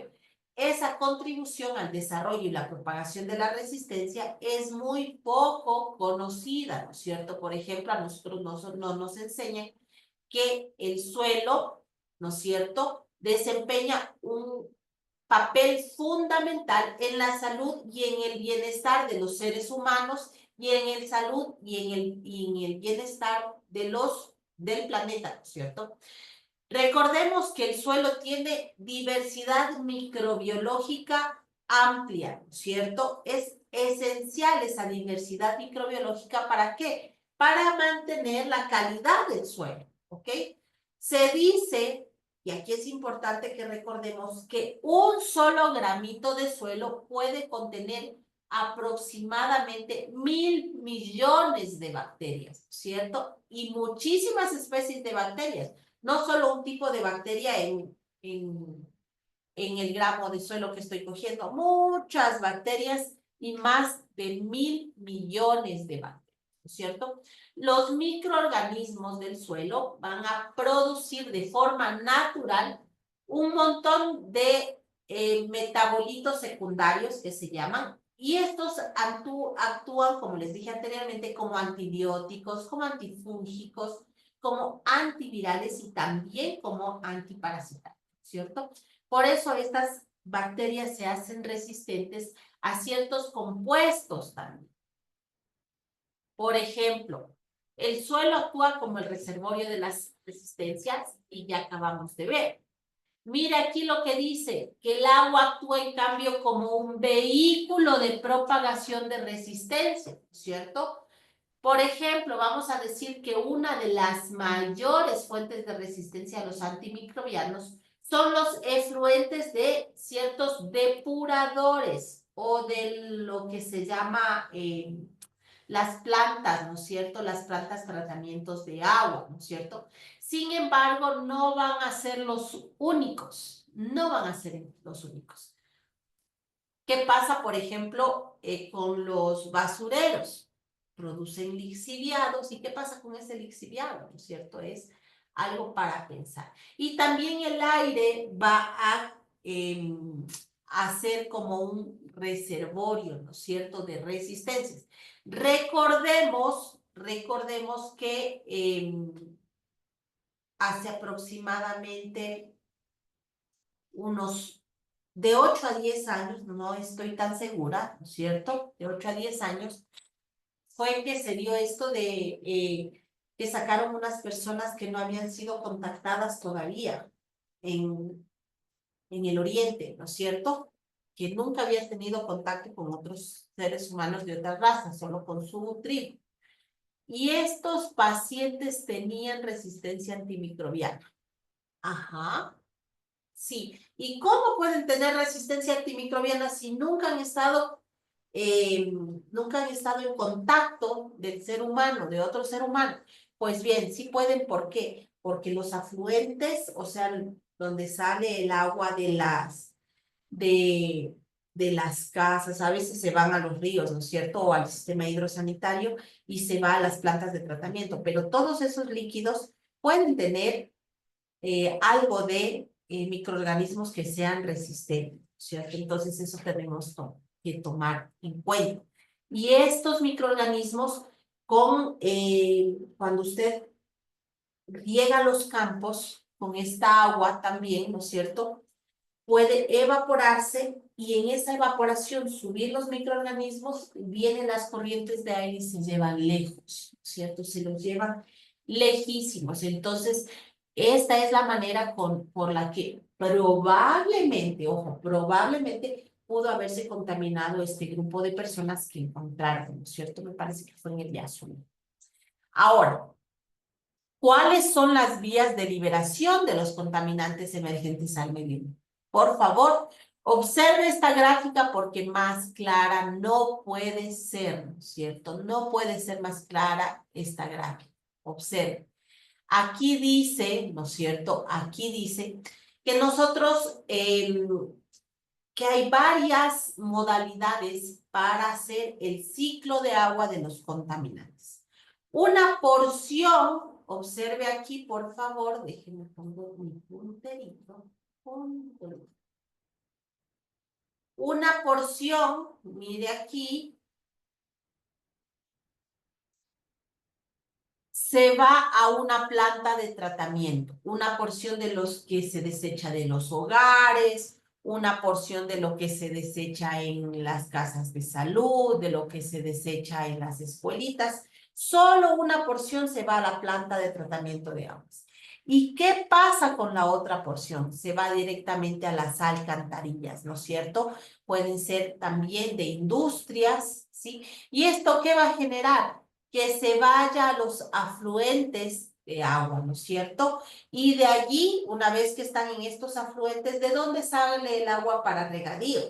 esa contribución al desarrollo y la propagación de la resistencia es muy poco conocida, ¿no es cierto? Por ejemplo, a nosotros no nos enseñan que el suelo, ¿no es cierto?, desempeña un papel fundamental en la salud y en el bienestar de los seres humanos y en el salud y en el bienestar del planeta, ¿no es cierto? Recordemos que el suelo tiene diversidad microbiológica amplia, ¿no es cierto? Es esencial esa diversidad microbiológica, ¿para qué? Para mantener la calidad del suelo, ¿ok? Se dice, y aquí es importante que recordemos, que un solo gramito de suelo puede contener aproximadamente 1.000 millones de bacterias, ¿cierto? Y muchísimas especies de bacterias, no solo un tipo de bacteria en el gramo de suelo que estoy cogiendo, muchas bacterias y más de 1.000 millones de bacterias, ¿no es cierto? Los microorganismos del suelo van a producir de forma natural un montón de metabolitos secundarios que se llaman, y estos actúan, como les dije anteriormente, como antibióticos, como antifúngicos, como antivirales y también como antiparasitarios, ¿cierto? Por eso estas bacterias se hacen resistentes a ciertos compuestos también. Por ejemplo, el suelo actúa como el reservorio de las resistencias y ya acabamos de ver. Mira aquí lo que dice, que el agua actúa en cambio como un vehículo de propagación de resistencia, ¿cierto? Por ejemplo, vamos a decir que una de las mayores fuentes de resistencia a los antimicrobianos son los efluentes de ciertos depuradores o de lo que se llama las plantas, ¿no es cierto? Las plantas tratamientos de agua, ¿no es cierto? Sin embargo, no van a ser los únicos, no van a ser los únicos. ¿Qué pasa, por ejemplo, con los basureros? Producen lixiviados. ¿Y qué pasa con ese lixiviado? ¿No es cierto? Es algo para pensar. Y también el aire va a ser como un reservorio, ¿no es cierto?, de resistencias. Recordemos que hace aproximadamente unos de 8 a 10 años, no estoy tan segura, ¿no es cierto? De 8 a 10 años fue que se dio esto de que sacaron unas personas que no habían sido contactadas todavía en el Oriente, ¿no es cierto? Que nunca habían tenido contacto con otros seres humanos de otras razas, solo con su tribu. Y estos pacientes tenían resistencia antimicrobiana. Ajá. Sí. ¿Y cómo pueden tener resistencia antimicrobiana si nunca han estado en contacto del ser humano, de otro ser humano? Pues bien, sí pueden. ¿Por qué? Porque los afluentes, o sea, donde sale el agua de, de las casas, a veces se van a los ríos, ¿no es cierto? O al sistema hidrosanitario y se va a las plantas de tratamiento. Pero todos esos líquidos pueden tener algo de microorganismos que sean resistentes, ¿cierto? Entonces eso tenemos que tomar en cuenta. Y estos microorganismos, cuando usted riega los campos con esta agua también, ¿no es cierto?, puede evaporarse y en esa evaporación subir los microorganismos, vienen las corrientes de aire y se llevan lejos, ¿cierto? Se los llevan lejísimos. Entonces, esta es la manera por la que probablemente, ojo, probablemente pudo haberse contaminado este grupo de personas que encontraron, ¿no es cierto? Me parece que fue en el día azul. Ahora, ¿cuáles son las vías de liberación de los contaminantes emergentes al medio? Por favor, observe esta gráfica porque más clara no puede ser, ¿no es cierto? No puede ser más clara esta gráfica. Observe. Aquí dice, ¿no es cierto? Aquí dice que nosotros, que hay varias modalidades para hacer el ciclo de agua de los contaminantes. Una porción, observe aquí, por favor, déjenme poner mi punterito. una porción, mire aquí, se va a una planta de tratamiento, una porción de los que se desecha de los hogares, una porción de lo que se desecha en las casas de salud, de lo que se desecha en las escuelitas. Solo una porción se va a la planta de tratamiento de aguas. ¿Y qué pasa con la otra porción? Se va directamente a las alcantarillas, ¿no es cierto? Pueden ser también de industrias, ¿sí? ¿Y esto qué va a generar? Que se vaya a los afluentes de agua, ¿no es cierto? Y de allí, una vez que están en estos afluentes, ¿de dónde sale el agua para regadío?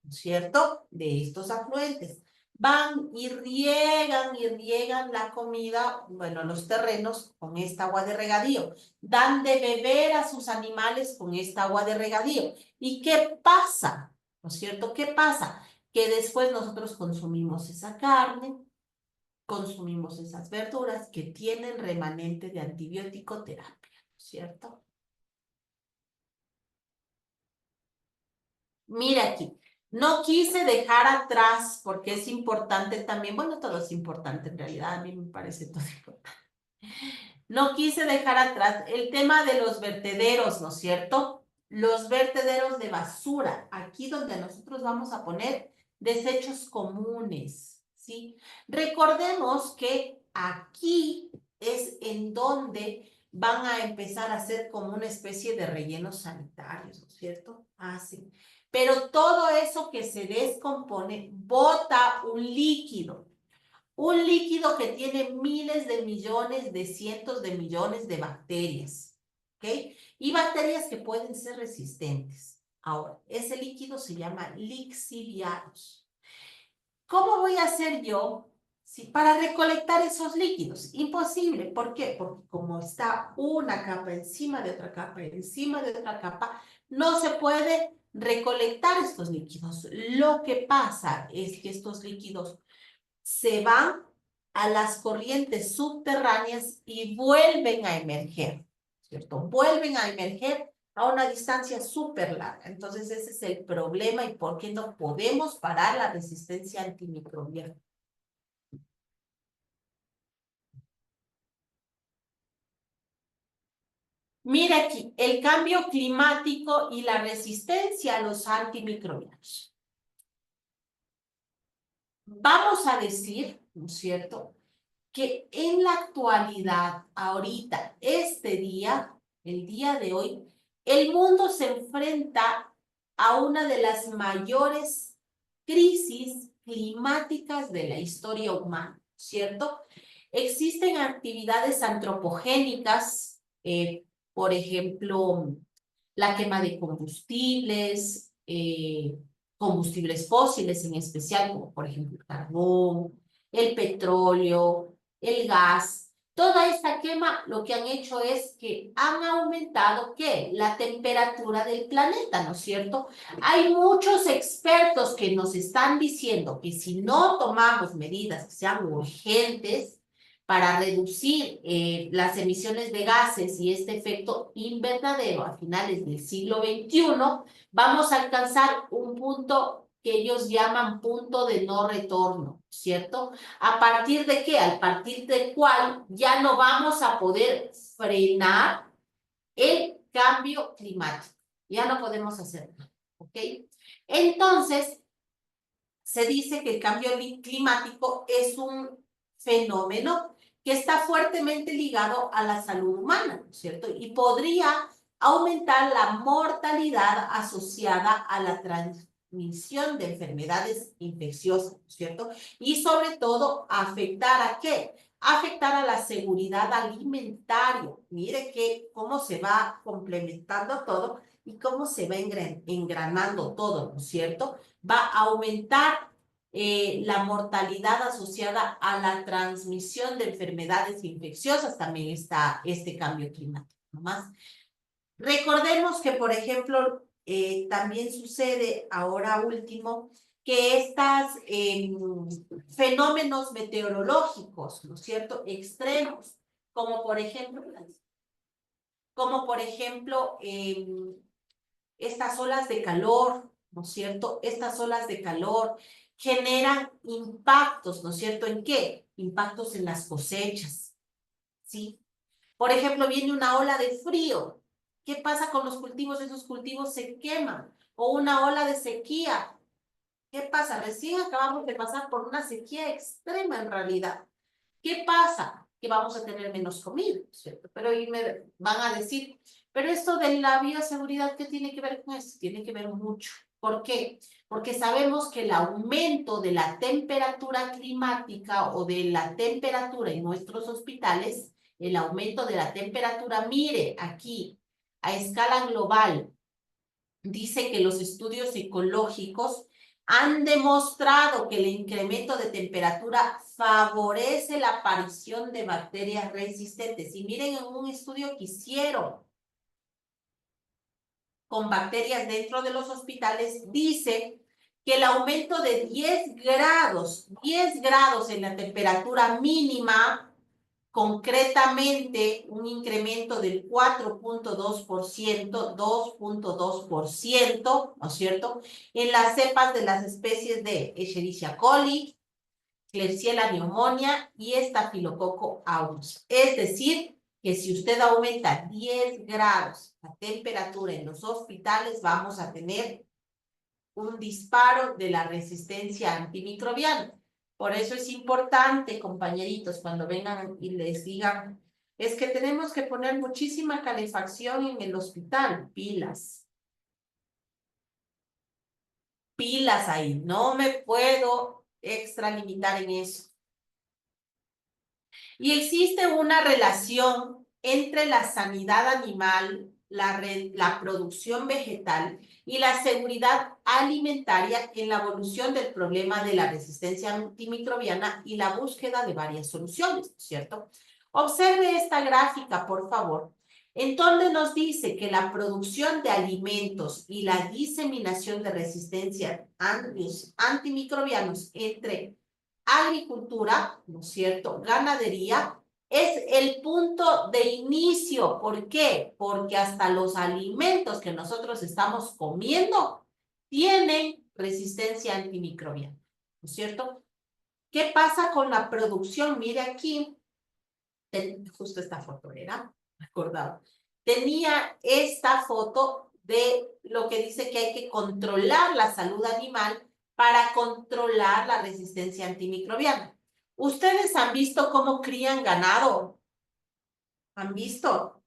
¿No es cierto? De estos afluentes. Van y riegan la comida, bueno, los terrenos con esta agua de regadío. Dan de beber a sus animales con esta agua de regadío. ¿Y qué pasa? ¿No es cierto? ¿Qué pasa? Que después nosotros consumimos esa carne, consumimos esas verduras que tienen remanente de antibiótico terapia, ¿cierto? Mira aquí, no quise dejar atrás, porque es importante también, bueno, todo es importante en realidad, a mí me parece todo importante. No quise dejar atrás el tema de los vertederos, ¿no es cierto? Los vertederos de basura, aquí donde nosotros vamos a poner desechos comunes, ¿sí? Recordemos que aquí es en donde van a empezar a hacer como una especie de rellenos sanitarios, ¿no es cierto? Así. Pero todo eso que se descompone bota un líquido que tiene miles de millones, de cientos de millones de bacterias, ¿ok? Y bacterias que pueden ser resistentes. Ahora, ese líquido se llama lixiviados. ¿Cómo voy a hacer yo para recolectar esos líquidos? Imposible. ¿Por qué? Porque como está una capa encima de otra capa, encima de otra capa, no se puede recolectar estos líquidos. Lo que pasa es que estos líquidos se van a las corrientes subterráneas y vuelven a emerger, ¿cierto? Vuelven a emerger a una distancia súper larga. Entonces ese es el problema y por qué no podemos parar la resistencia antimicrobiana. Mira aquí, el cambio climático y la resistencia a los antimicrobianos. Vamos a decir, ¿no es cierto?, que en la actualidad, ahorita, este día, el día de hoy, el mundo se enfrenta a una de las mayores crisis climáticas de la historia humana, ¿cierto? Existen actividades antropogénicas, por ejemplo, la quema de combustibles, combustibles fósiles en especial, como por ejemplo el carbón, el petróleo, el gas. Toda esta quema lo que han hecho es que han aumentado, ¿qué? La temperatura del planeta, ¿no es cierto? Hay muchos expertos que nos están diciendo que si no tomamos medidas que sean urgentes para reducir las emisiones de gases y este efecto invernadero a finales del siglo XXI, vamos a alcanzar un punto que ellos llaman punto de no retorno, ¿cierto? ¿A partir de qué? A partir de cuál ya no vamos a poder frenar el cambio climático. Ya no podemos hacerlo, ¿ok? Entonces, se dice que el cambio climático es un fenómeno que está fuertemente ligado a la salud humana, ¿no es cierto? Y podría aumentar la mortalidad asociada a la transmisión de enfermedades infecciosas, ¿no es cierto? Y sobre todo, afectar ¿a qué? Afectar a la seguridad alimentaria. Mire que cómo se va complementando todo y cómo se va engranando todo, ¿no es cierto? Va a aumentar la mortalidad asociada a la transmisión de enfermedades infecciosas, también está este cambio climático. ¿No más? Recordemos que, por ejemplo, también sucede ahora último que estos fenómenos meteorológicos, ¿no es cierto?, extremos, como por ejemplo, como por ejemplo estas olas de calor, ¿no es cierto? Estas olas de calor generan impactos, ¿no es cierto? ¿En qué? Impactos en las cosechas, ¿sí? Por ejemplo, viene una ola de frío. ¿Qué pasa con los cultivos? Esos cultivos se queman. O una ola de sequía. ¿Qué pasa? Recién acabamos de pasar por una sequía extrema en realidad. ¿Qué pasa? Que vamos a tener menos comida, ¿cierto? Pero ahí me van a decir, pero esto de la bioseguridad, ¿qué tiene que ver con esto? Tiene que ver mucho. ¿Por qué? Porque sabemos que el aumento de la temperatura climática o de la temperatura en nuestros hospitales, el aumento de la temperatura, mire aquí, a escala global, dice que los estudios ecológicos han demostrado que el incremento de temperatura favorece la aparición de bacterias resistentes. Y miren en un estudio que hicieron con bacterias dentro de los hospitales, dice que el aumento de 10 grados en la temperatura mínima, concretamente un incremento del 4.2%, 2.2%, ¿no es cierto?, en las cepas de las especies de Escherichia coli, Klebsiella pneumonia y Staphylococcus aureus. Es decir, que si usted aumenta 10 grados la temperatura en los hospitales, vamos a tener un disparo de la resistencia antimicrobiana. Por eso es importante, compañeritos, cuando vengan y les digan, es que tenemos que poner muchísima calefacción en el hospital, pilas. Pilas ahí, no me puedo extralimitar en eso. Y existe una relación entre la sanidad animal, la producción vegetal y la seguridad alimentaria en la evolución del problema de la resistencia antimicrobiana y la búsqueda de varias soluciones, ¿cierto? Observe esta gráfica, por favor, en donde nos dice que la producción de alimentos y la diseminación de resistencia antimicrobianos entre agricultura, ¿no es cierto?, ganadería, es el punto de inicio. ¿Por qué? Porque hasta los alimentos que nosotros estamos comiendo tienen resistencia antimicrobiana, ¿no es cierto? ¿Qué pasa con la producción? Mire aquí, justo esta foto era, acordado. Tenía esta foto de lo que dice que hay que controlar la salud animal para controlar la resistencia antimicrobiana. ¿Ustedes han visto cómo crían ganado? ¿Han visto?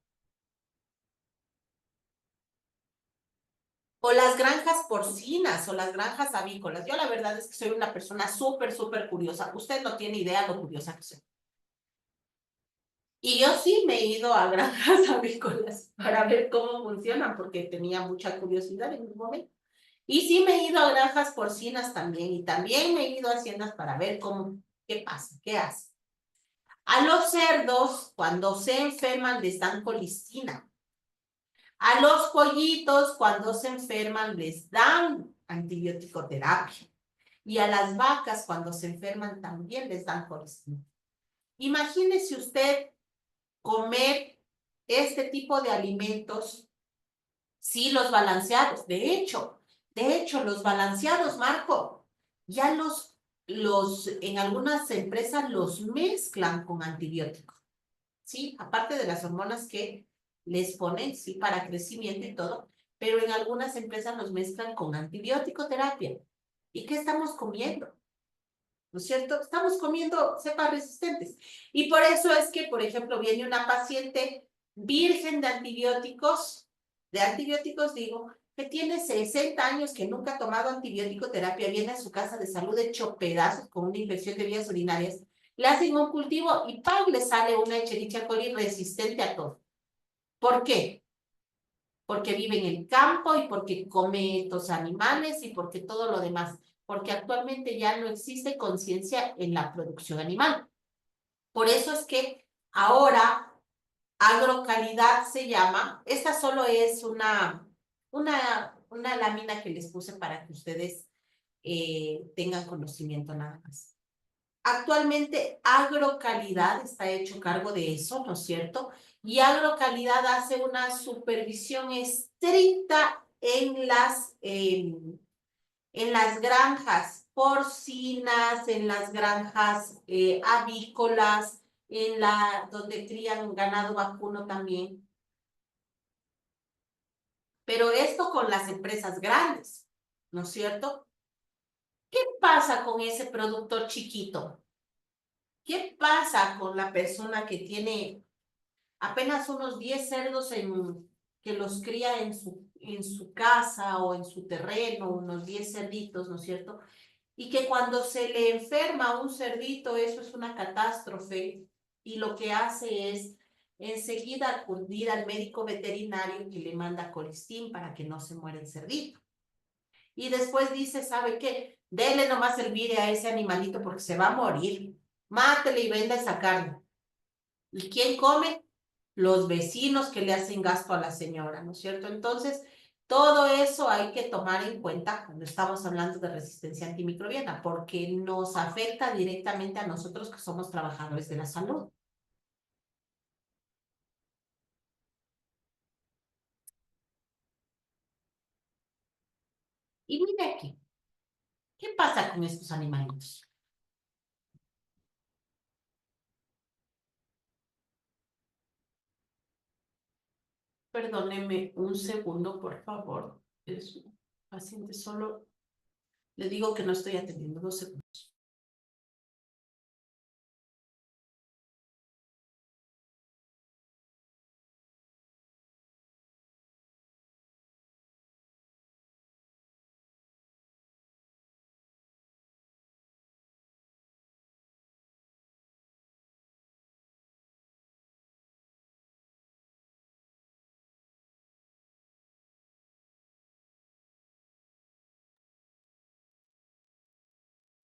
O las granjas porcinas o las granjas avícolas. Yo la verdad es que soy una persona súper curiosa. Usted no tiene idea lo curiosa que soy. Y yo sí me he ido a granjas avícolas para ver cómo funcionan, porque tenía mucha curiosidad en un momento. Y sí me he ido a granjas porcinas también, y también me he ido a haciendas para ver cómo, qué pasa, qué hace. A los cerdos, cuando se enferman, les dan colistina. A los pollitos, cuando se enferman, les dan antibiótico terapia. Y a las vacas, cuando se enferman, también les dan colistina. Imagínese usted comer este tipo de alimentos, sí, los balanceados. De hecho, los balanceados, Marco, ya en algunas empresas los mezclan con antibióticos, ¿sí? Aparte de las hormonas que les ponen, sí, para crecimiento y todo, pero en algunas empresas los mezclan con antibiótico terapia. ¿Y qué estamos comiendo? ¿No es cierto? Estamos comiendo cepas resistentes. Y por eso es que, por ejemplo, viene una paciente virgen de antibióticos digo, que tiene 60 años, que nunca ha tomado antibiótico terapia, viene a su casa de salud hecho pedazos con una infección de vías urinarias, le hacen un cultivo y ¡pam!, le sale una Escherichia coli resistente a todo. ¿Por qué? Porque vive en el campo y porque come estos animales y porque todo lo demás, porque actualmente ya no existe conciencia en la producción animal. Por eso es que ahora agrocalidad se llama, esta solo es una lámina que les puse para que ustedes tengan conocimiento nada más. Actualmente agrocalidad está hecho cargo de eso, ¿no es cierto? Y agrocalidad hace una supervisión estricta en en las granjas porcinas, en las granjas avícolas, donde crían ganado vacuno también. Pero esto con las empresas grandes, ¿no es cierto? ¿Qué pasa con ese productor chiquito? ¿Qué pasa con la persona que tiene apenas unos 10 cerdos que los cría en su casa o en su terreno, unos 10 cerditos, ¿no es cierto? Y que cuando se le enferma un cerdito, eso es una catástrofe, y lo que hace es enseguida acudir al médico veterinario que le manda colistín para que no se muera el cerdito. Y después dice, ¿sabe qué? Dele nomás el vire a ese animalito porque se va a morir. Mátele y venda esa carne. ¿Y quién come? Los vecinos que le hacen gasto a la señora, ¿no es cierto? Entonces, todo eso hay que tomar en cuenta cuando estamos hablando de resistencia antimicrobiana, porque nos afecta directamente a nosotros que somos trabajadores de la salud. Y mire aquí, ¿qué pasa con estos animalitos? Perdóneme un segundo, por favor. Es un paciente solo. Le digo que no estoy atendiendo 2 segundos.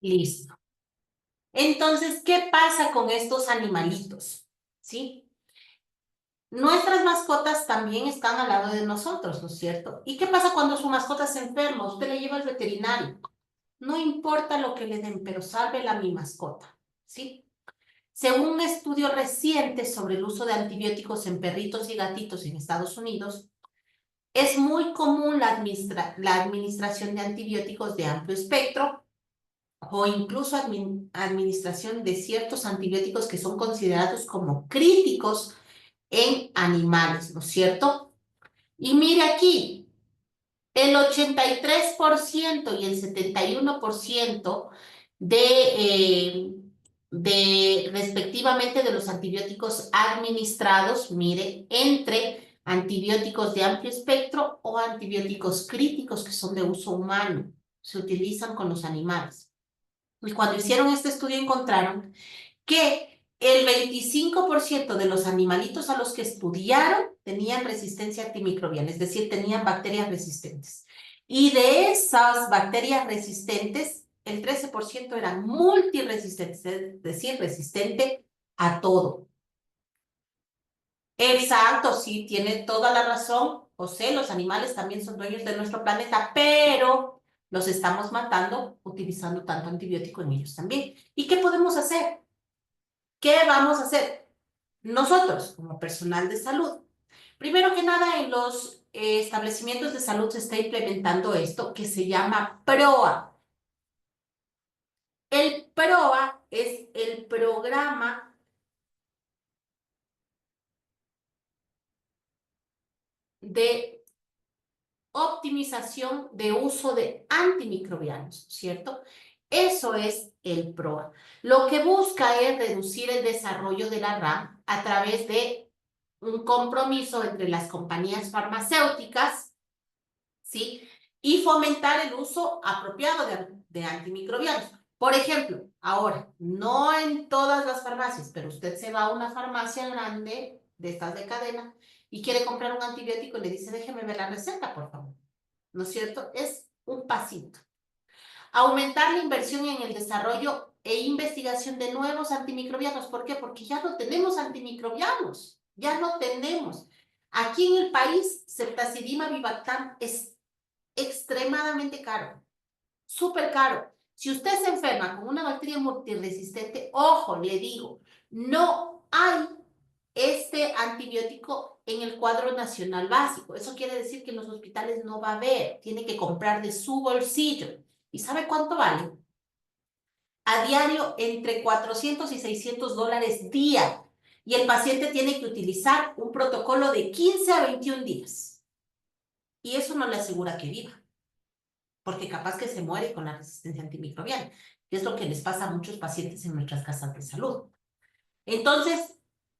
Listo. Entonces, ¿qué pasa con estos animalitos? ¿Sí? Nuestras mascotas también están al lado de nosotros, ¿no es cierto? ¿Y qué pasa cuando su mascota se enferma? Usted le lleva al veterinario. No importa lo que le den, pero sálvela a mi mascota, ¿sí? Según un estudio reciente sobre el uso de antibióticos en perritos y gatitos en Estados Unidos, es muy común la administración de antibióticos de amplio espectro o incluso administración de ciertos antibióticos que son considerados como críticos en animales, ¿no es cierto? Y mire aquí, el 83% y el 71% de respectivamente de los antibióticos administrados, mire, entre antibióticos de amplio espectro o antibióticos críticos que son de uso humano, se utilizan con los animales. Y cuando hicieron este estudio encontraron que el 25% de los animalitos a los que estudiaron tenían resistencia antimicrobiana, es decir, tenían bacterias resistentes. Y de esas bacterias resistentes, el 13% eran multiresistentes, es decir, resistente a todo. Exacto, sí, tiene toda la razón. José, los animales también son dueños de nuestro planeta, pero los estamos matando utilizando tanto antibiótico en ellos también. ¿Y qué podemos hacer? ¿Qué vamos a hacer nosotros como personal de salud? Primero que nada, en los establecimientos de salud se está implementando esto que se llama PROA. El PROA es el programa de optimización de uso de antimicrobianos, ¿cierto? Eso es el PROA. Lo que busca es reducir el desarrollo de la RAM a través de un compromiso entre las compañías farmacéuticas, ¿sí? Y fomentar el uso apropiado de antimicrobianos. Por ejemplo, ahora, no en todas las farmacias, pero usted se va a una farmacia grande de estas de cadena y quiere comprar un antibiótico y le dice, déjeme ver la receta, por favor. ¿No es cierto? Es un pasito. Aumentar la inversión en el desarrollo e investigación de nuevos antimicrobianos. ¿Por qué? Porque ya no tenemos antimicrobianos. Ya no tenemos. Aquí en el país, ceftazidima avibactam es extremadamente caro, súper caro. Si usted se enferma con una bacteria multiresistente, ojo, le digo, no hay este antibiótico en el cuadro nacional básico. Eso quiere decir que en los hospitales no va a haber, tiene que comprar de su bolsillo. ¿Y sabe cuánto vale? A diario entre 400 y $600 día. Y el paciente tiene que utilizar un protocolo de 15 a 21 días. Y eso no le asegura que viva, porque capaz que se muere con la resistencia antimicrobiana, que es lo que les pasa a muchos pacientes en nuestras casas de salud. Entonces,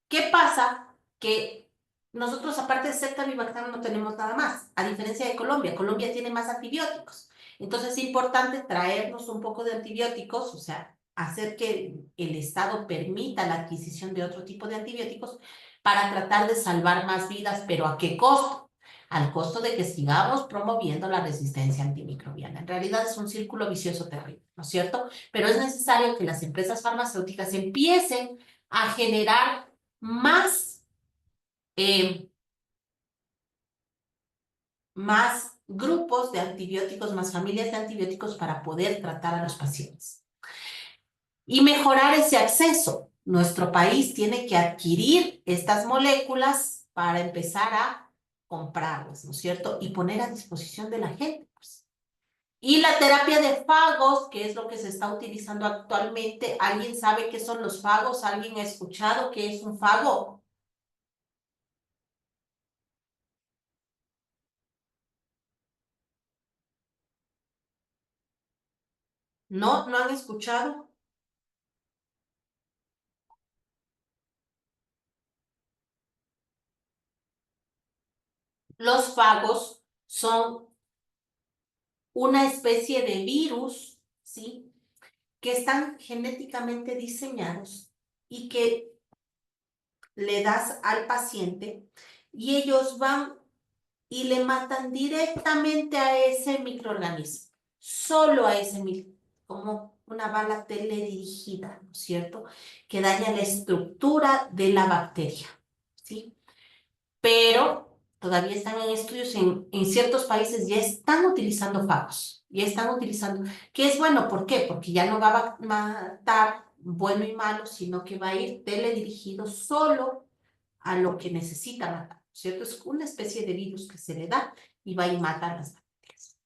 ¿qué pasa? Que nosotros, aparte de Ceftriaxona, no tenemos nada más, a diferencia de Colombia. Colombia tiene más antibióticos. Entonces, es importante traernos un poco de antibióticos, o sea, hacer que el Estado permita la adquisición de otro tipo de antibióticos para tratar de salvar más vidas, pero ¿a qué costo? Al costo de que sigamos promoviendo la resistencia antimicrobiana. En realidad es un círculo vicioso terrible, ¿no es cierto? Pero es necesario que las empresas farmacéuticas empiecen a generar más, más grupos de antibióticos, más familias de antibióticos para poder tratar a los pacientes. Y mejorar ese acceso. Nuestro país tiene que adquirir estas moléculas para empezar a comprarlas, ¿no es cierto? Y poner a disposición de la gente, pues. Y la terapia de fagos, que es lo que se está utilizando actualmente. ¿Alguien sabe qué son los fagos? ¿Alguien ha escuchado qué es un fago? ¿No? ¿No han escuchado? Los fagos son una especie de virus, ¿sí? Que están genéticamente diseñados y que le das al paciente y ellos van y le matan directamente a ese microorganismo, solo a ese como una bala teledirigida, ¿no es cierto? Que daña la estructura de la bacteria, ¿sí? Pero todavía están en estudios en ciertos países, ya están utilizando fagos, ya están utilizando, que es bueno, ¿por qué? Porque ya no va a matar bueno y malo, sino que va a ir teledirigido solo a lo que necesita matar, ¿cierto? Es una especie de virus que se le da y va y mata a las bacterias.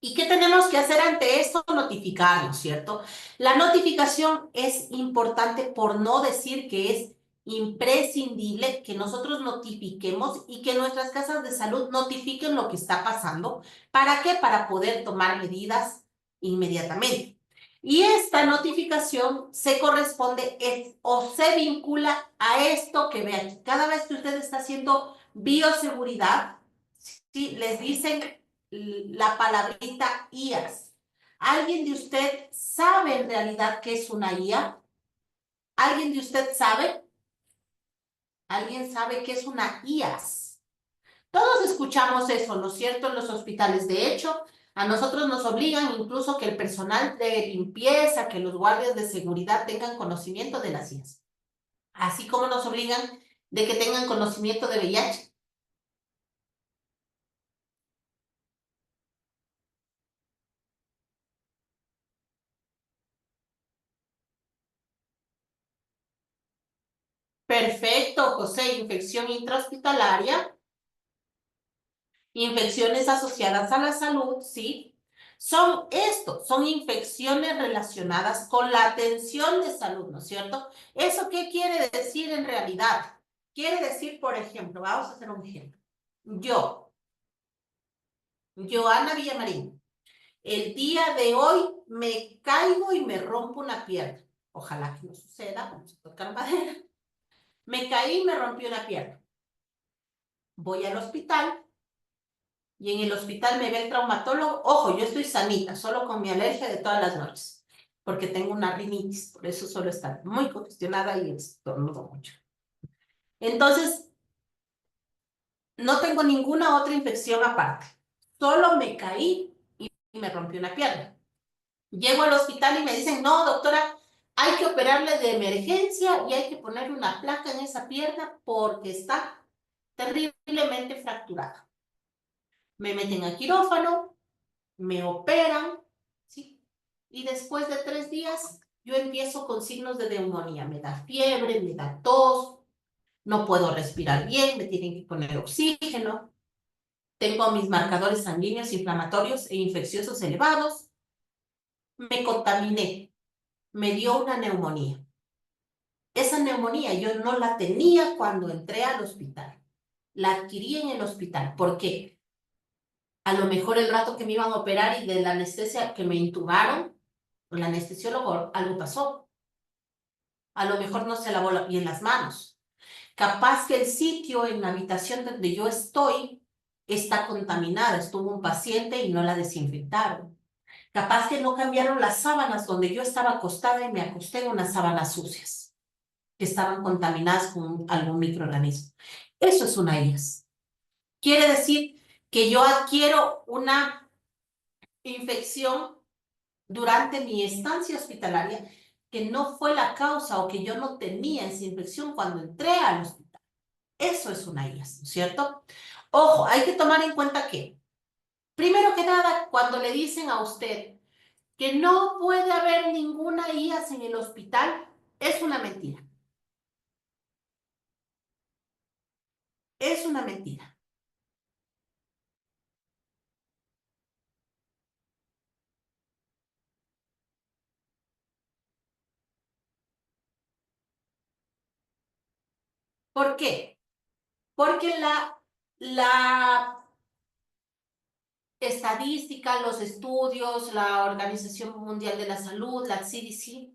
¿Y qué tenemos que hacer ante esto? Notificarlo, ¿cierto? La notificación es importante por no decir que es imprescindible que nosotros notifiquemos y que nuestras casas de salud notifiquen lo que está pasando. ¿Para qué? Para poder tomar medidas inmediatamente. Y esta notificación se corresponde o se vincula a esto que ve aquí. Cada vez que usted está haciendo bioseguridad, ¿sí? Les dicen la palabrita IAS. ¿Alguien de usted sabe en realidad qué es una IA? ¿Alguien de usted sabe? ¿Alguien sabe qué es una IAS? Todos escuchamos eso, ¿no es cierto? En los hospitales. De hecho, a nosotros nos obligan incluso que el personal de limpieza, que los guardias de seguridad tengan conocimiento de las IAS. Así como nos obligan de que tengan conocimiento de VIH. Perfecto, José. Infección intrahospitalaria, infecciones asociadas a la salud, ¿sí? Son esto, son infecciones relacionadas con la atención de salud, ¿no es cierto? ¿Eso qué quiere decir en realidad? Quiere decir, por ejemplo, vamos a hacer un ejemplo. Yo, Joana Villamarín, el día de hoy me caigo y me rompo una pierna. Ojalá que no suceda, vamos a tocar madera. Me caí y me rompí una pierna. Voy al hospital y en el hospital me ve el traumatólogo. Ojo, yo estoy sanita, solo con mi alergia de todas las noches, porque tengo una rinitis, por eso solo está muy congestionada y estornudo mucho. Entonces, no tengo ninguna otra infección aparte. Solo me caí y me rompí una pierna. Llego al hospital y me dicen, no, doctora, hay que operarle de emergencia y hay que ponerle una placa en esa pierna porque está terriblemente fracturada. Me meten a quirófano, me operan, ¿sí? Y después de 3 días yo empiezo con signos de neumonía. Me da fiebre, me da tos, no puedo respirar bien, me tienen que poner oxígeno. Tengo mis marcadores sanguíneos inflamatorios e infecciosos elevados. me contaminé, me dio una neumonía. Esa neumonía yo no la tenía cuando entré al hospital, la adquirí en el hospital. ¿Por qué? A lo mejor el rato que me iban a operar y de la anestesia que me intubaron, el anestesiólogo, algo pasó. A lo mejor no se lavó bien las manos. Capaz que el sitio en la habitación donde yo estoy está contaminada. Estuvo un paciente y no la desinfectaron. Capaz que no cambiaron las sábanas donde yo estaba acostada y me acosté en unas sábanas sucias que estaban contaminadas con algún microorganismo. Eso es una IAS. Quiere decir que yo adquiero una infección durante mi estancia hospitalaria que no fue la causa o que yo no tenía esa infección cuando entré al hospital. Eso es una IAS, ¿no es cierto? Ojo, hay que tomar en cuenta que, primero que nada, cuando le dicen a usted que no puede haber ninguna IAS en el hospital, es una mentira. Es una mentira. ¿Por qué? Porque la estadística, los estudios, la Organización Mundial de la Salud, la CDC,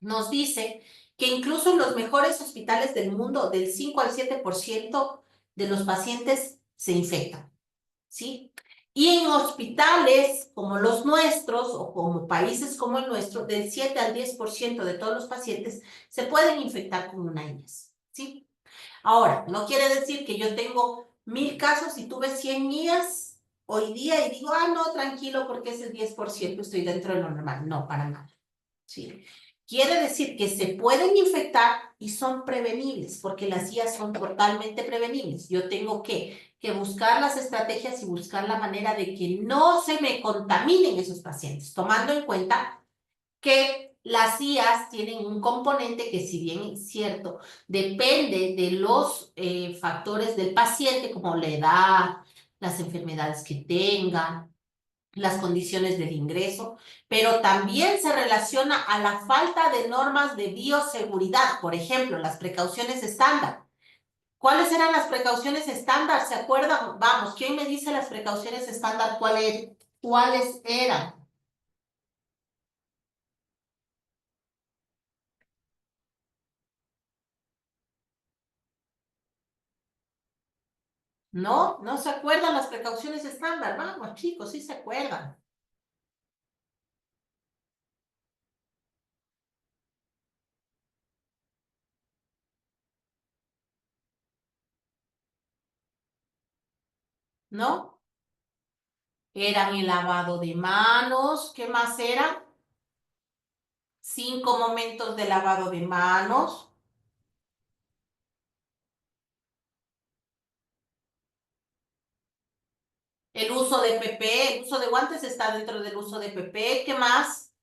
nos dice que incluso en los mejores hospitales del mundo, del 5 al 7% de los pacientes se infectan, ¿sí? Y en hospitales como los nuestros o como países como el nuestro, del 7 al 10% de todos los pacientes se pueden infectar con una IAS, ¿sí? Ahora, no quiere decir que yo tengo 1000 casos y tuve 100 IAS hoy día y digo, ah, no, tranquilo, porque es el 10%, estoy dentro de lo normal. No, para nada. ¿Sí? Quiere decir que se pueden infectar y son prevenibles, porque las IAS son totalmente prevenibles. Yo tengo que buscar las estrategias y buscar la manera de que no se me contaminen esos pacientes, tomando en cuenta que las IAS tienen un componente que, si bien es cierto, depende de los factores del paciente, como la edad, las enfermedades que tenga, las condiciones del ingreso, pero también se relaciona a la falta de normas de bioseguridad, por ejemplo, las precauciones estándar. ¿Cuáles eran las precauciones estándar? ¿Se acuerdan? Vamos, ¿quién me dice las precauciones estándar? ¿Cuáles eran? ¿No? ¿No se acuerdan las precauciones estándar? Vamos, chicos, sí se acuerdan. ¿No? Eran el lavado de manos. ¿Qué más eran? 5 momentos de lavado de manos. El uso de PP, el uso de guantes está dentro del uso de PP. ¿Qué más?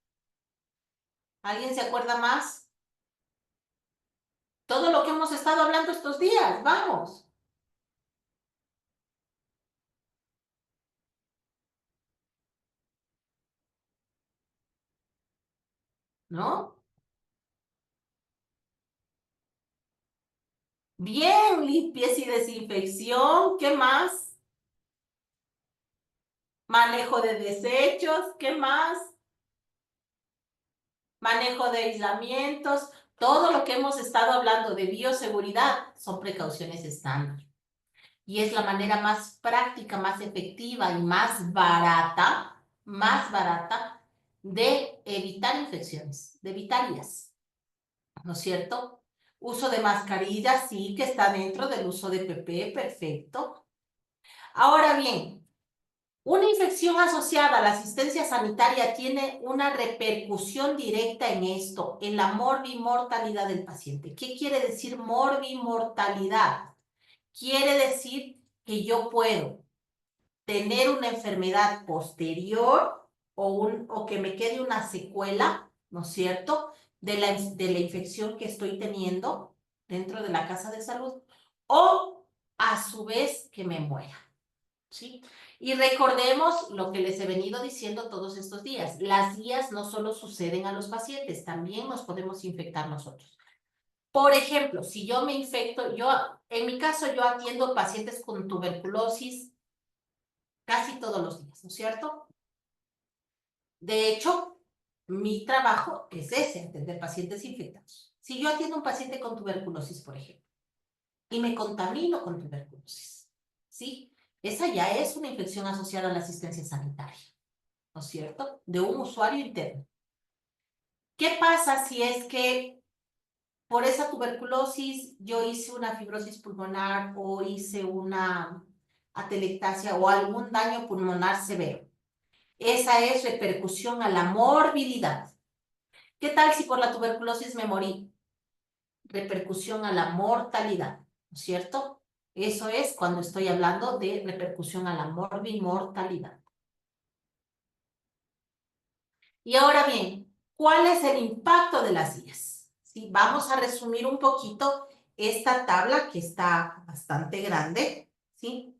¿Alguien se acuerda más? Todo lo que hemos estado hablando estos días, vamos, ¿no? Bien, limpieza y desinfección. ¿Qué más? Manejo de desechos. ¿Qué más? Manejo de aislamientos. Todo lo que hemos estado hablando de bioseguridad son precauciones estándar. Y es la manera más práctica, más efectiva y más barata de evitar infecciones, de evitar IAS, ¿no es cierto? Uso de mascarilla, sí, que está dentro del uso de PP, perfecto. Ahora bien, una infección asociada a la asistencia sanitaria tiene una repercusión directa en esto, en la morbimortalidad del paciente. ¿Qué quiere decir morbimortalidad? Quiere decir que yo puedo tener una enfermedad posterior o que me quede una secuela, ¿no es cierto?, de la infección que estoy teniendo dentro de la casa de salud, o a su vez que me muera, ¿sí? Y recordemos lo que les he venido diciendo todos estos días. Las guías no solo suceden a los pacientes, también nos podemos infectar nosotros. Por ejemplo, si yo me infecto, en mi caso, yo atiendo pacientes con tuberculosis casi todos los días, ¿no es cierto? De hecho, mi trabajo es ese, atender pacientes infectados. Si yo atiendo a un paciente con tuberculosis, por ejemplo, y me contamino con tuberculosis, ¿sí? Esa ya es una infección asociada a la asistencia sanitaria, ¿no es cierto? De un usuario interno. ¿Qué pasa si es que por esa tuberculosis yo hice una fibrosis pulmonar o hice una atelectasia o algún daño pulmonar severo? Esa es repercusión a la morbilidad. ¿Qué tal si por la tuberculosis me morí? Repercusión a la mortalidad, ¿no es cierto? Eso es cuando estoy hablando de repercusión a la mortalidad. Y ahora bien, ¿cuál es el impacto de las IAS? ¿Sí? Vamos a resumir un poquito esta tabla que está bastante grande, ¿sí?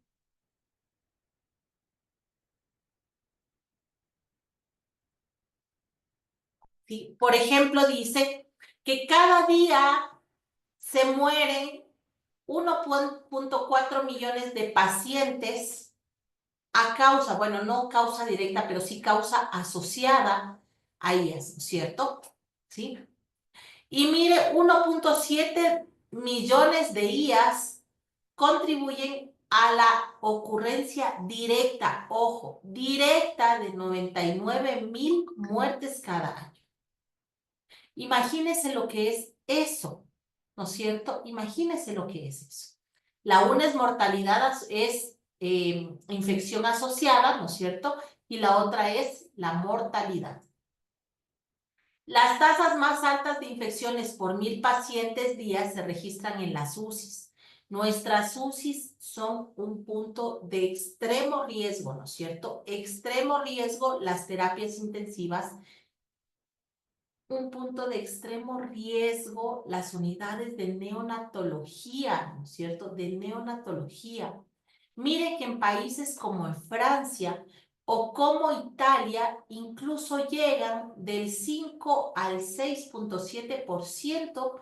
¿Sí? Por ejemplo, dice que cada día se mueren 1.4 millones de pacientes a causa, bueno, no causa directa, pero sí causa asociada a IAS, ¿no es cierto? ¿Sí? Y mire, 1.7 millones de IAS contribuyen a la ocurrencia directa, ojo, directa de 99,000 muertes cada año. Imagínese lo que es eso, ¿no es cierto? Imagínese lo que es eso. La una es mortalidad, es infección asociada, ¿no es cierto? Y la otra es la mortalidad. Las tasas más altas de infecciones por 1,000 pacientes día se registran en las UCIs. Nuestras UCIs son un punto de extremo riesgo, ¿no es cierto? Extremo riesgo, las terapias intensivas, un punto de extremo riesgo, las unidades de neonatología, ¿no es cierto? De neonatología. Mire que en países como en Francia o como Italia, incluso llegan del 5 al 6.7%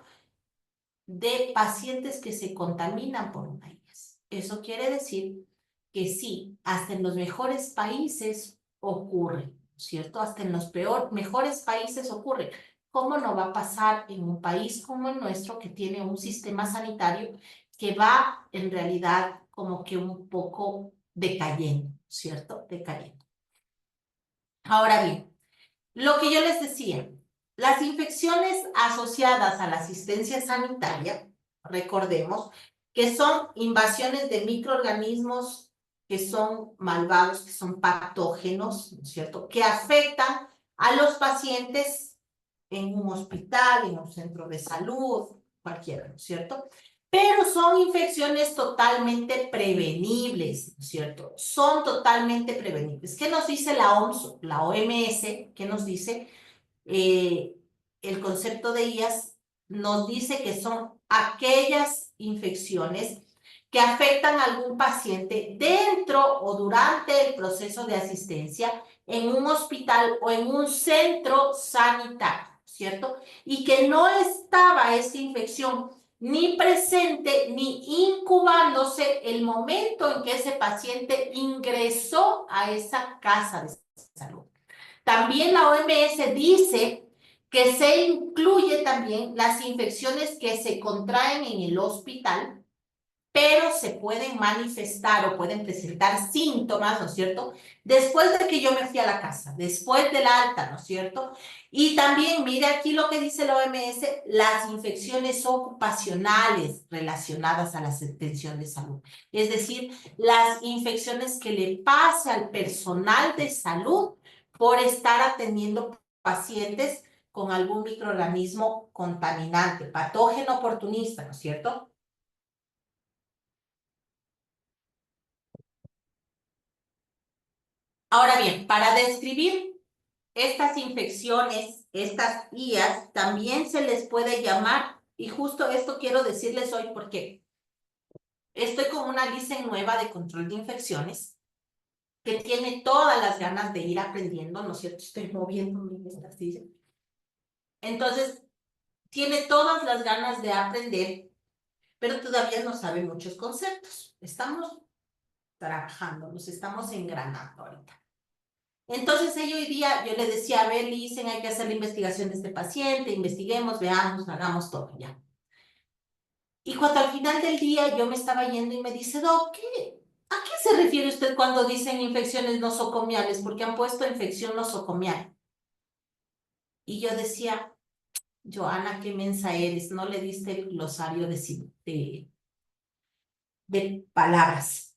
de pacientes que se contaminan por una IAS. Eso quiere decir que sí, hasta en los mejores países ocurre, ¿cierto? Hasta en los mejores países ocurre. ¿Cómo no va a pasar en un país como el nuestro que tiene un sistema sanitario que va en realidad como que un poco decayendo, ¿cierto? Decayendo. Ahora bien, lo que yo les decía, las infecciones asociadas a la asistencia sanitaria, recordemos, que son invasiones de microorganismos que son malvados, que son patógenos, ¿no es cierto?, que afectan a los pacientes en un hospital, en un centro de salud, cualquiera, ¿no es cierto? Pero son infecciones totalmente prevenibles, ¿no es cierto? Son totalmente prevenibles. ¿Qué nos dice la OMS, la OMS? ¿Qué nos dice? El concepto de IAS nos dice que son aquellas infecciones que afectan a algún paciente dentro o durante el proceso de asistencia en un hospital o en un centro sanitario, ¿cierto? Y que no estaba esta infección ni presente ni incubándose el momento en que ese paciente ingresó a esa casa de salud. También la OMS dice que se incluye también las infecciones que se contraen en el hospital, pero se pueden manifestar o pueden presentar síntomas, ¿no es cierto?, después de que yo me fui a la casa, después del alta, ¿no es cierto? Y también, mire aquí lo que dice la OMS, las infecciones ocupacionales relacionadas a la atención de salud. Es decir, las infecciones que le pasa al personal de salud por estar atendiendo pacientes con algún microorganismo contaminante, patógeno oportunista, ¿no es cierto? Ahora bien, para describir estas infecciones, estas IAS, también se les puede llamar, y justo esto quiero decirles hoy porque estoy con una lista nueva de control de infecciones, que tiene todas las ganas de ir aprendiendo, ¿no es cierto? Estoy moviéndome en esta silla. Entonces, tiene todas las ganas de aprender, pero todavía no sabe muchos conceptos. Estamos trabajando, nos estamos engranando ahorita. Entonces, ella hoy día, yo le decía, a ver, Licen, hay que hacer la investigación de este paciente, investiguemos, veamos, hagamos todo, ya. Y cuando al final del día yo me estaba yendo y me dice, Doc, ¿a qué se refiere usted cuando dicen infecciones nosocomiales? Porque han puesto infección nosocomial. Y yo decía, Joana, qué mensa eres, no le diste el glosario de palabras.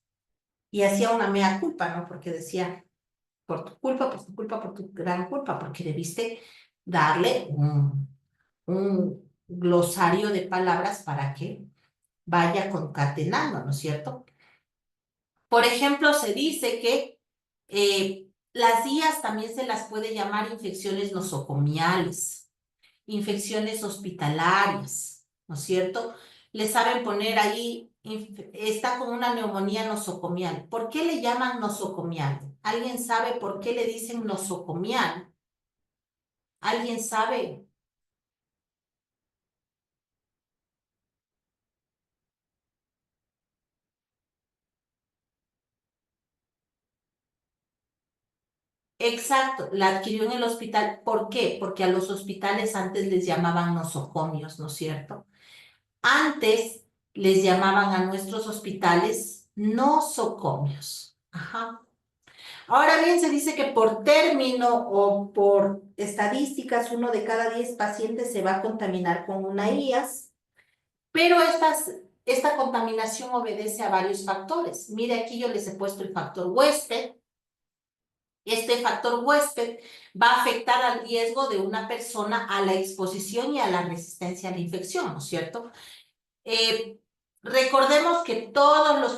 Y hacía una mea culpa, ¿no? Porque decía, por tu culpa, por tu culpa, por tu gran culpa, porque debiste darle un glosario de palabras para que vaya concatenando, ¿no es cierto? Por ejemplo, se dice que las IAS también se las puede llamar infecciones nosocomiales, infecciones hospitalarias, ¿no es cierto? Le saben poner ahí, está con una neumonía nosocomial. ¿Por qué le llaman nosocomial? ¿Alguien sabe por qué le dicen nosocomial? ¿Alguien sabe? Exacto, la adquirió en el hospital. ¿Por qué? Porque a los hospitales antes les llamaban nosocomios, ¿no es cierto? Antes les llamaban a nuestros hospitales nosocomios. Ajá. Ahora bien, se dice que por término o por estadísticas, 1 de cada 10 pacientes se va a contaminar con una IAS, pero esta contaminación obedece a varios factores. Mire, aquí yo les he puesto el factor huésped. Este factor huésped va a afectar al riesgo de una persona a la exposición y a la resistencia a la infección, ¿no es cierto? Eh, Recordemos que todos los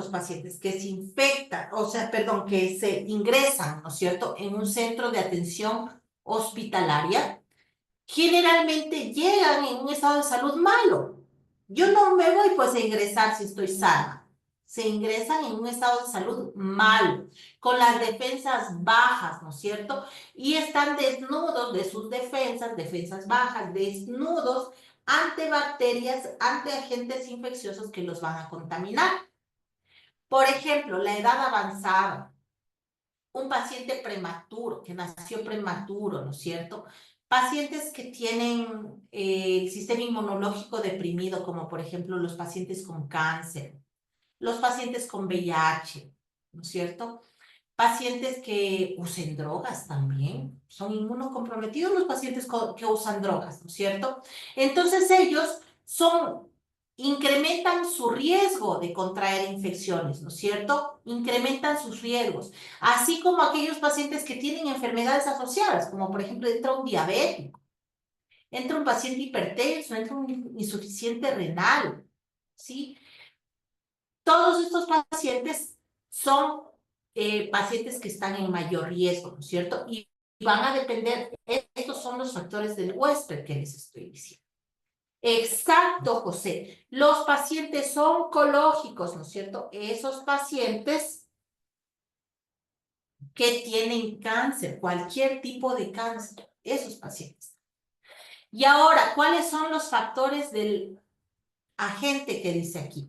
pacientes que se infectan, o sea, perdón, que se ingresan, ¿no es cierto?, en un centro de atención hospitalaria, generalmente llegan en un estado de salud malo. Yo no me voy pues a ingresar si estoy sana. Se ingresan en un estado de salud malo, con las defensas bajas, ¿no es cierto? Y están desnudos de sus defensas bajas, desnudos ante bacterias, ante agentes infecciosos que los van a contaminar. Por ejemplo, la edad avanzada, un paciente prematuro, que nació prematuro, ¿no es cierto? Pacientes que tienen el sistema inmunológico deprimido, como por ejemplo los pacientes con cáncer, los pacientes con VIH, ¿no es cierto? Pacientes que usen drogas también, son inmunocomprometidos los pacientes que usan drogas, ¿no es cierto? Entonces ellos incrementan su riesgo de contraer infecciones, ¿no es cierto? Incrementan sus riesgos, así como aquellos pacientes que tienen enfermedades asociadas, como por ejemplo entra un diabético, entra un paciente hipertenso, entra un insuficiente renal, ¿sí? Todos estos pacientes son pacientes que están en mayor riesgo, ¿no es cierto? Y van a depender, estos son los factores del huésped que les estoy diciendo. Exacto, José. Los pacientes oncológicos, ¿no es cierto? Esos pacientes que tienen cáncer, cualquier tipo de cáncer, esos pacientes. Y ahora, ¿cuáles son los factores del agente que dice aquí?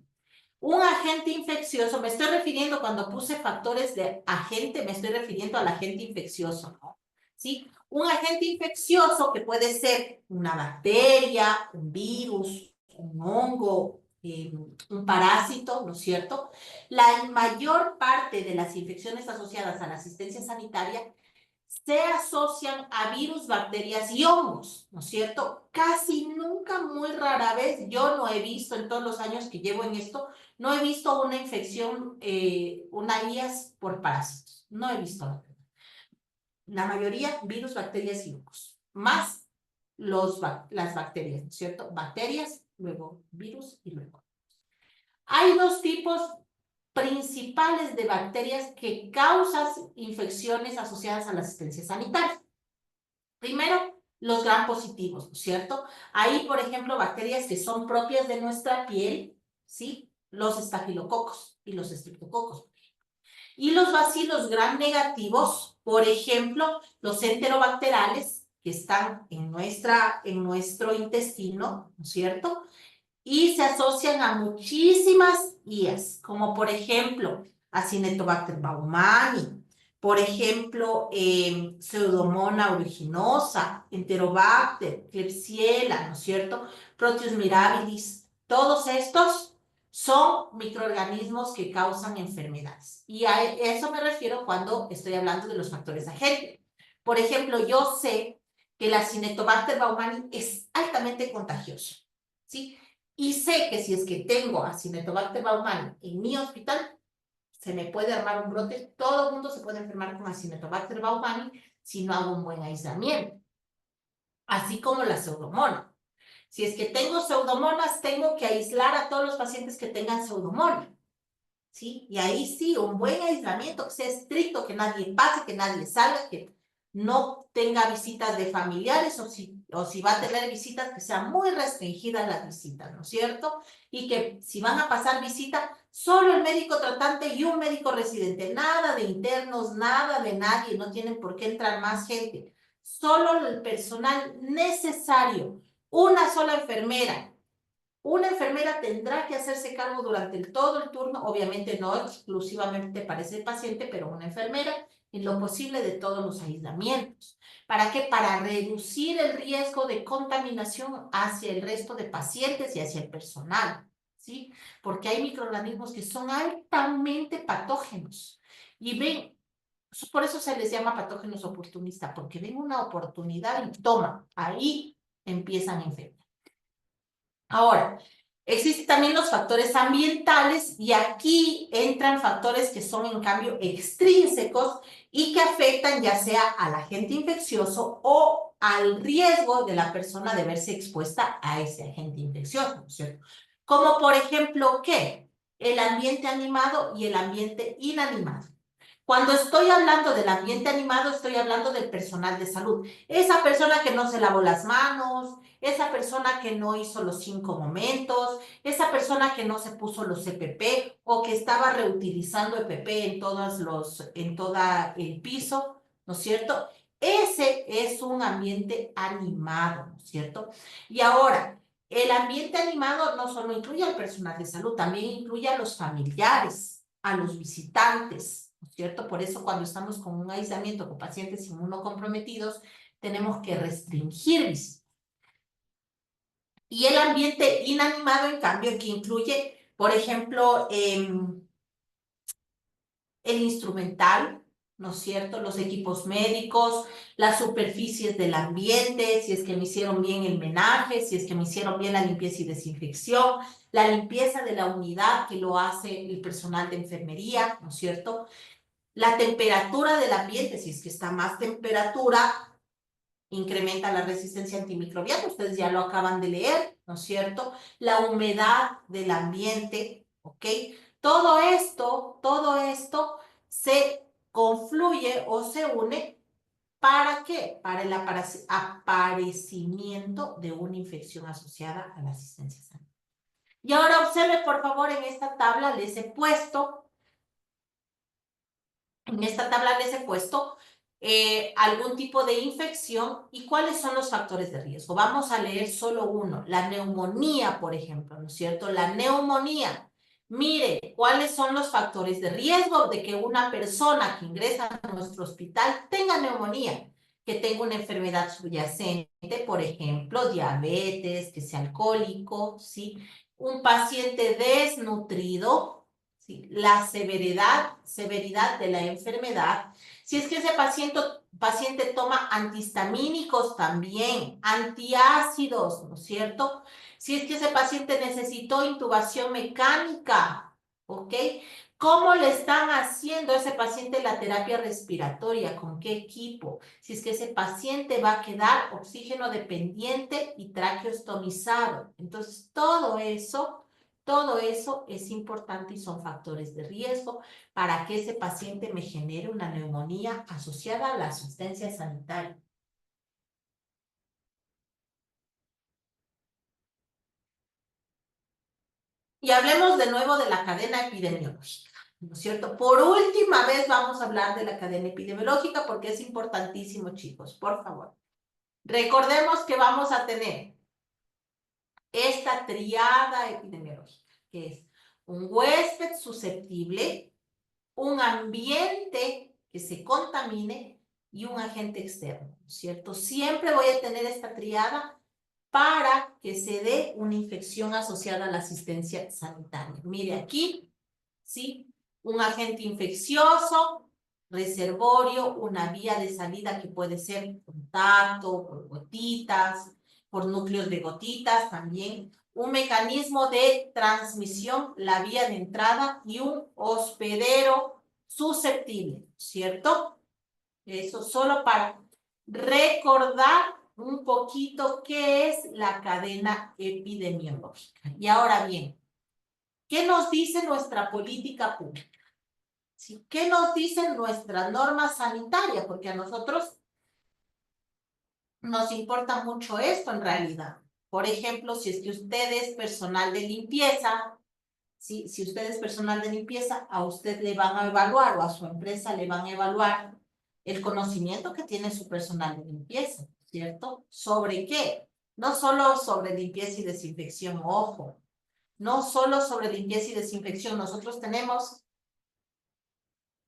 Un agente infeccioso, me estoy refiriendo cuando puse factores de agente, me estoy refiriendo al agente infeccioso, ¿no? ¿Sí? Un agente infeccioso que puede ser una bacteria, un virus, un hongo, un parásito, ¿no es cierto? La mayor parte de las infecciones asociadas a la asistencia sanitaria se asocian a virus, bacterias y hongos, ¿no es cierto? Casi nunca, muy rara vez, yo no he visto en todos los años que llevo en esto, no he visto una infección, una IAS por parásitos, no he visto. La mayoría virus, bacterias y hongos, más las bacterias, ¿no es cierto? Bacterias, luego virus y luego. Hay dos tipos principales de bacterias que causan infecciones asociadas a la asistencia sanitaria. Primero, los gram positivos, ¿no es cierto? Ahí, por ejemplo, bacterias que son propias de nuestra piel, ¿sí? Los estafilococos y los estreptococos. Y los bacilos gram negativos, por ejemplo, los enterobacterales que están en nuestro intestino, ¿no es cierto? Y se asocian a muchísimas IAs, como por ejemplo Acinetobacter baumani, por ejemplo Pseudomonas aeruginosa, Enterobacter, Klebsiella, ¿no es cierto? Proteus mirabilis, todos estos son microorganismos que causan enfermedades. Y a eso me refiero cuando estoy hablando de los factores agentes. Por ejemplo, yo sé que el Acinetobacter baumani es altamente contagioso, ¿sí? Y sé que si es que tengo Acinetobacter baumani en mi hospital, se me puede armar un brote. Todo el mundo se puede enfermar con Acinetobacter baumani si no hago un buen aislamiento. Así como la pseudomonas. Si es que tengo pseudomonas, tengo que aislar a todos los pacientes que tengan pseudomonas, ¿sí? Y ahí sí, un buen aislamiento, que sea estricto, que nadie pase, que nadie salga, que no tenga visitas de familiares o si va a tener visitas, que sean muy restringidas las visitas, ¿no es cierto? Y que si van a pasar visita, solo el médico tratante y un médico residente, nada de internos, nada de nadie, no tienen por qué entrar más gente, solo el personal necesario, una sola enfermera. Una enfermera tendrá que hacerse cargo durante todo el turno, obviamente no exclusivamente para ese paciente, pero una enfermera en lo posible de todos los aislamientos. ¿Para qué? Para reducir el riesgo de contaminación hacia el resto de pacientes y hacia el personal, ¿sí? Porque hay microorganismos que son altamente patógenos y ven, por eso se les llama patógenos oportunistas, porque ven una oportunidad y toma, ahí empiezan a infectar. Ahora, existen también los factores ambientales y aquí entran factores que son en cambio extrínsecos y que afectan ya sea al agente infeccioso o al riesgo de la persona de verse expuesta a ese agente infeccioso, ¿no es cierto? Como por ejemplo, ¿qué? El ambiente animado y el ambiente inanimado. Cuando estoy hablando del ambiente animado, estoy hablando del personal de salud. Esa persona que no se lavó las manos, esa persona que no hizo los 5 momentos, esa persona que no se puso los EPP o que estaba reutilizando EPP en todo el piso, ¿no es cierto? Ese es un ambiente animado, ¿no es cierto? Y ahora, el ambiente animado no solo incluye al personal de salud, también incluye a los familiares, a los visitantes, ¿no es cierto? Por eso cuando estamos con un aislamiento con pacientes inmunocomprometidos, tenemos que restringir visitas. Y el ambiente inanimado, en cambio, que incluye, por ejemplo, el instrumental, ¿no es cierto? Los equipos médicos, las superficies del ambiente, si es que me hicieron bien el menaje, si es que me hicieron bien la limpieza y desinfección, la limpieza de la unidad que lo hace el personal de enfermería, ¿no es cierto? La temperatura del ambiente, si es que está más temperatura, incrementa la resistencia antimicrobiana, ustedes ya lo acaban de leer, ¿no es cierto? La humedad del ambiente, ¿ok? Todo esto se confluye o se une, ¿para qué? Para el aparecimiento de una infección asociada a la asistencia sanitaria. Y ahora observe, por favor, en esta tabla les he puesto algún tipo de infección y cuáles son los factores de riesgo. Vamos a leer solo uno, la neumonía, por ejemplo, ¿no es cierto? La neumonía. Mire, ¿cuáles son los factores de riesgo de que una persona que ingresa a nuestro hospital tenga neumonía? Que tenga una enfermedad subyacente, por ejemplo, diabetes, que sea alcohólico, ¿sí? Un paciente desnutrido, ¿sí? La severidad de la enfermedad. Si es que ese paciente toma antihistamínicos también, antiácidos, ¿no es cierto? Si es que ese paciente necesitó intubación mecánica, ¿ok? ¿Cómo le están haciendo a ese paciente la terapia respiratoria? ¿Con qué equipo? Si es que ese paciente va a quedar oxígeno dependiente y traqueostomizado. Entonces, todo eso es importante y son factores de riesgo para que ese paciente me genere una neumonía asociada a la asistencia sanitaria. Y hablemos de nuevo de la cadena epidemiológica. ¿no es cierto? Por última vez vamos a hablar de la cadena epidemiológica porque es importantísimo, chicos, por favor. Recordemos que vamos a tener esta triada epidemiológica, que es un huésped susceptible, un ambiente que se contamine y un agente externo, ¿cierto? Siempre voy a tener esta triada para que se dé una infección asociada a la asistencia sanitaria. Mire aquí, ¿sí? Un agente infeccioso, reservorio, una vía de salida que puede ser contacto, por gotitas, por núcleos de gotitas también, un mecanismo de transmisión, la vía de entrada y un hospedero susceptible, ¿cierto? Eso solo para recordar un poquito qué es la cadena epidemiológica. Y ahora bien, ¿qué nos dice nuestra política pública? ¿Sí? ¿Qué nos dicen nuestras normas sanitarias? Porque a nosotros nos importa mucho esto en realidad. Por ejemplo, si es que usted es personal de limpieza, ¿sí? Si usted es personal de limpieza, a usted le van a evaluar o a su empresa le van a evaluar el conocimiento que tiene su personal de limpieza, ¿cierto? ¿Sobre qué? No solo sobre limpieza y desinfección, ojo, no solo sobre limpieza y desinfección. Nosotros tenemos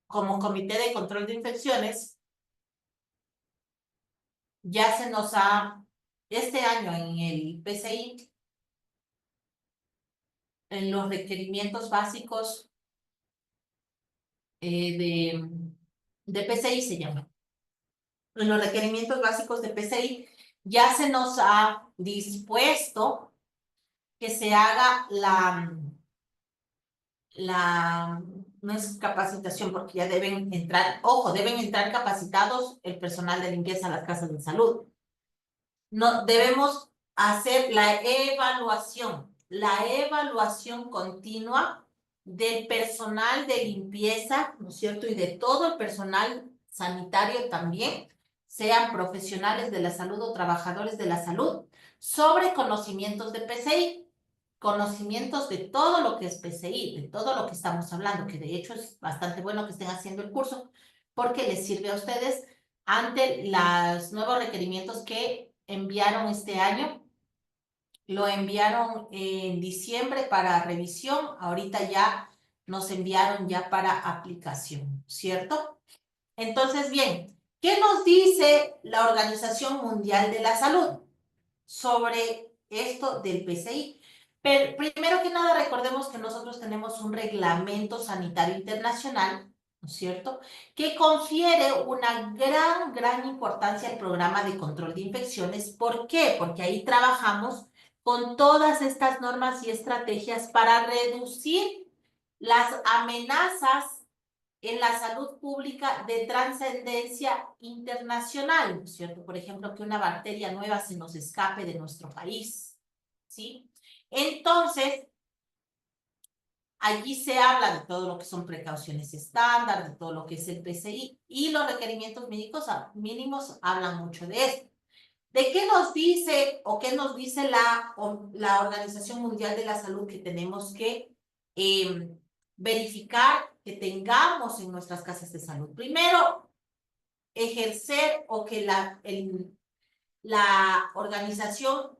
como Comité de Control de Infecciones, ya se nos ha, este año en el PCI, en los requerimientos básicos de PCI se llama. En los requerimientos básicos de PCI ya se nos ha dispuesto que se haga no es capacitación porque ya deben entrar, ojo, deben entrar capacitados el personal de limpieza a las casas de salud. No, debemos hacer la evaluación continua del personal de limpieza, ¿no es cierto? Y de todo el personal sanitario también, sean profesionales de la salud o trabajadores de la salud, sobre conocimientos de PCI, conocimientos de todo lo que es PCI, de todo lo que estamos hablando, que de hecho es bastante bueno que estén haciendo el curso, porque les sirve a ustedes ante los nuevos requerimientos que enviaron este año. Lo enviaron en diciembre para revisión, ahorita ya nos enviaron ya para aplicación, ¿cierto? Entonces, bien, ¿qué nos dice la Organización Mundial de la Salud sobre esto del PCI? Pero primero que nada, recordemos que nosotros tenemos un reglamento sanitario internacional, ¿no es cierto?, que confiere una gran importancia al programa de control de infecciones. ¿Por qué? Porque ahí trabajamos con todas estas normas y estrategias para reducir las amenazas en la salud pública de trascendencia internacional, ¿no es cierto? Por ejemplo, que una bacteria nueva se nos escape de nuestro país, ¿sí? Entonces, allí se habla de todo lo que son precauciones estándar, de todo lo que es el PCI, y los requerimientos médicos mínimos hablan mucho de esto. ¿De qué nos dice o qué nos dice la Organización Mundial de la Salud que tenemos que verificar que tengamos en nuestras casas de salud? Primero, ejercer o que la Organización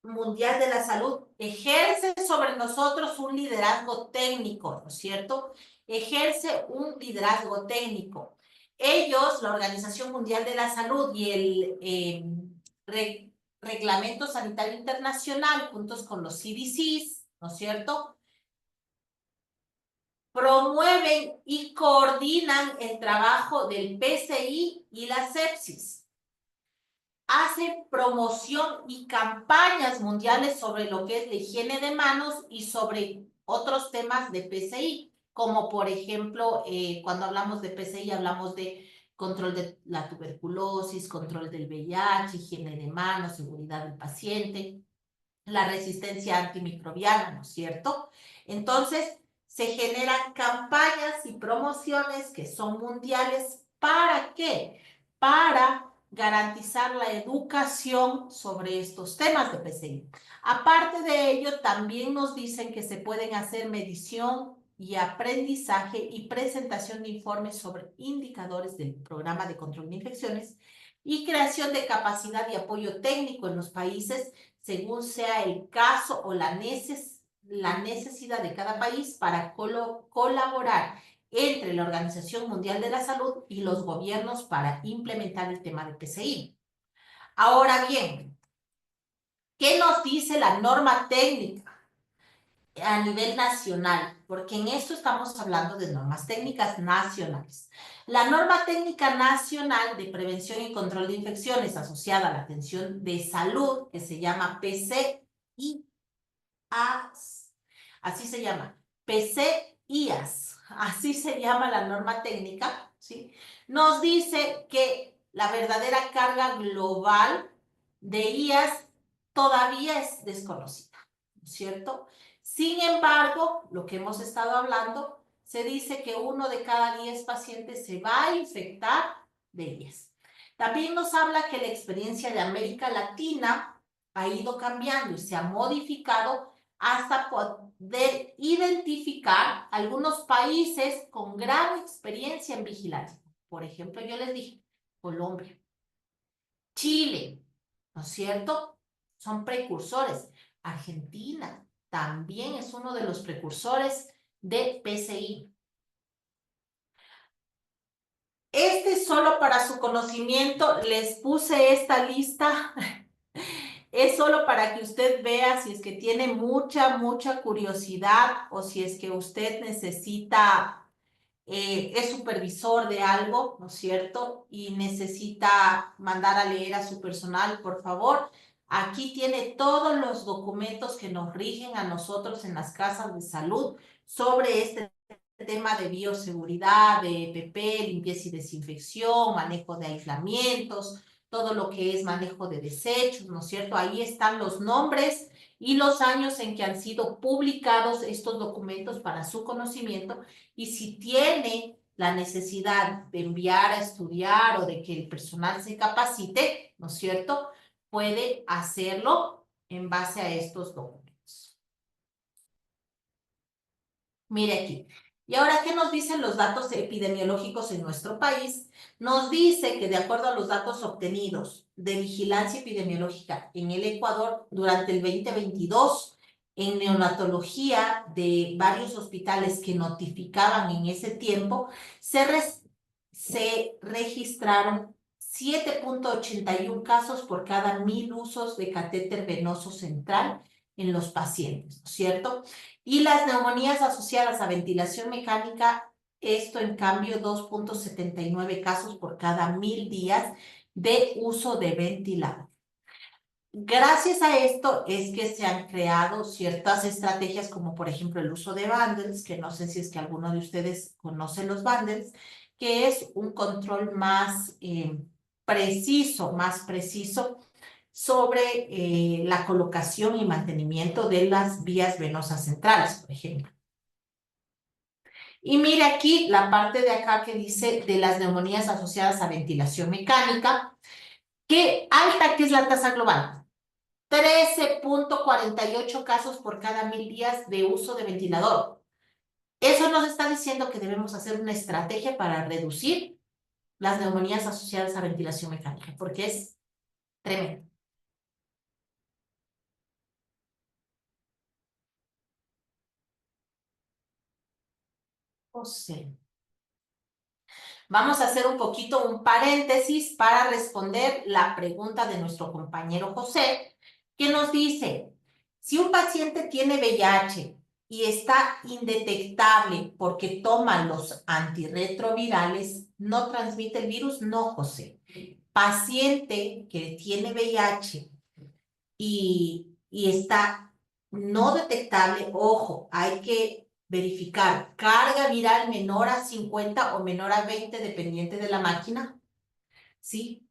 Mundial de la Salud ejerce sobre nosotros un liderazgo técnico, ¿no es cierto? Ejerce un liderazgo técnico. Ellos, la Organización Mundial de la Salud y el Reglamento Sanitario Internacional, juntos con los CDCs, ¿no es cierto?, promueven y coordinan el trabajo del PCI y la sepsis. Hace promoción y campañas mundiales sobre lo que es la higiene de manos y sobre otros temas de PCI, como por ejemplo, cuando hablamos de PCI hablamos de control de la tuberculosis, control del VIH, higiene de manos, seguridad del paciente, la resistencia antimicrobiana, ¿no es cierto? Entonces, se generan campañas y promociones que son mundiales. ¿Para qué? Para garantizar la educación sobre estos temas de PCI. Aparte de ello, también nos dicen que se pueden hacer medición y aprendizaje y presentación de informes sobre indicadores del programa de control de infecciones y creación de capacidad y apoyo técnico en los países según sea el caso o la necesidad de cada país para colaborar entre la Organización Mundial de la Salud y los gobiernos para implementar el tema de PCI. Ahora bien, ¿qué nos dice la norma técnica a nivel nacional? Porque en esto estamos hablando de normas técnicas nacionales. La norma técnica nacional de prevención y control de infecciones asociada a la atención de salud, que se llama PCI, así se llama, PCIAS, así se llama la norma técnica, ¿sí? Nos dice que la verdadera carga global de IAS todavía es desconocida, ¿no es cierto? Sin embargo, lo que hemos estado hablando, se dice que 1 de cada 10 pacientes se va a infectar de IAS. También nos habla que la experiencia de América Latina ha ido cambiando y se ha modificado hasta poder identificar algunos países con gran experiencia en vigilancia. Por ejemplo, yo les dije, Colombia, Chile, ¿no es cierto? Son precursores. Argentina también es uno de los precursores de PCI. Solo para su conocimiento, les puse esta lista. Es solo para que usted vea si es que tiene mucha curiosidad o si es que usted necesita, es supervisor de algo, ¿no es cierto? Y necesita mandar a leer a su personal, por favor. Aquí tiene todos los documentos que nos rigen a nosotros en las casas de salud sobre este tema de bioseguridad, de EPP, limpieza y desinfección, manejo de aislamientos, todo lo que es manejo de desechos, ¿no es cierto? Ahí están los nombres y los años en que han sido publicados estos documentos para su conocimiento, y si tiene la necesidad de enviar a estudiar o de que el personal se capacite, ¿no es cierto? Puede hacerlo en base a estos documentos. Mire aquí. Y ahora, ¿qué nos dicen los datos epidemiológicos en nuestro país? Nos dice que de acuerdo a los datos obtenidos de vigilancia epidemiológica en el Ecuador durante el 2022, en neonatología de varios hospitales que notificaban en ese tiempo, se registraron 7.81 casos por cada 1.000 usos de catéter venoso central en los pacientes, ¿no es cierto? Y las neumonías asociadas a ventilación mecánica, esto en cambio 2.79 casos por cada 1.000 días de uso de ventilador. Gracias a esto es que se han creado ciertas estrategias como por ejemplo el uso de bundles, que no sé si es que alguno de ustedes conoce los bundles, que es un control más preciso sobre la colocación y mantenimiento de las vías venosas centrales, por ejemplo. Y mire aquí la parte de acá que dice de las neumonías asociadas a ventilación mecánica. ¿Qué alta que es la tasa global? 13.48 casos por cada 1.000 días de uso de ventilador. Eso nos está diciendo que debemos hacer una estrategia para reducir las neumonías asociadas a ventilación mecánica, porque es tremendo. José. Vamos a hacer un poquito un paréntesis para responder la pregunta de nuestro compañero José, que nos dice, si un paciente tiene VIH y está indetectable porque toma los antirretrovirales, ¿no transmite el virus? No, José. Paciente que tiene VIH y está no detectable, ojo, hay que verificar carga viral menor a 50 o menor a 20, dependiente de la máquina, ¿sí?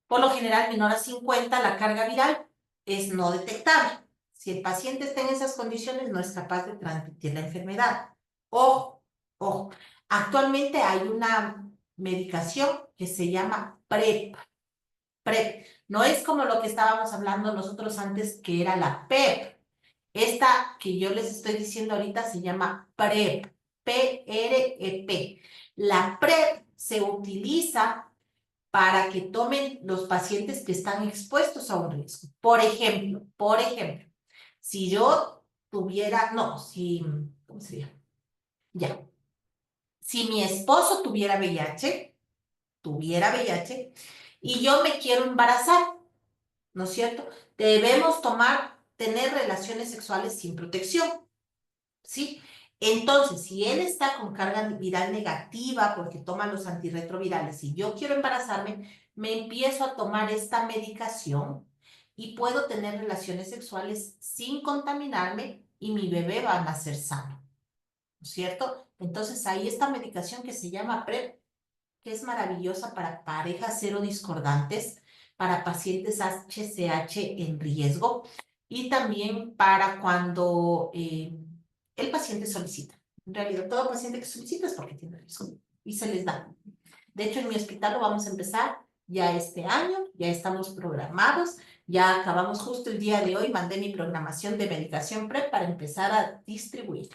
Por lo general, menor a 50, la carga viral es no detectable. Si el paciente está en esas condiciones, no es capaz de transmitir la enfermedad. Ojo, ojo. Actualmente hay una medicación que se llama PrEP. PrEP. No es como lo que estábamos hablando nosotros antes, que era la PEP. Esta que yo les estoy diciendo ahorita se llama PrEP. PrEP. La PrEP se utiliza para que tomen los pacientes que están expuestos a un riesgo. Por ejemplo, si yo tuviera, no, si, ¿cómo sería? Ya. Si mi esposo tuviera VIH, y yo me quiero embarazar, ¿no es cierto? Debemos tener relaciones sexuales sin protección, ¿sí? Entonces, si él está con carga viral negativa porque toma los antirretrovirales y yo quiero embarazarme, me empiezo a tomar esta medicación y puedo tener relaciones sexuales sin contaminarme y mi bebé va a nacer sano, ¿no es cierto? Entonces, ahí esta medicación que se llama PrEP, que es maravillosa para parejas serodiscordantes, para pacientes HCH en riesgo y también para cuando el paciente solicita. En realidad, todo paciente que solicita es porque tiene riesgo y se les da. De hecho, en mi hospital lo vamos a empezar ya este año, ya estamos programados, ya acabamos justo el día de hoy, mandé mi programación de medicación PrEP para empezar a distribuir.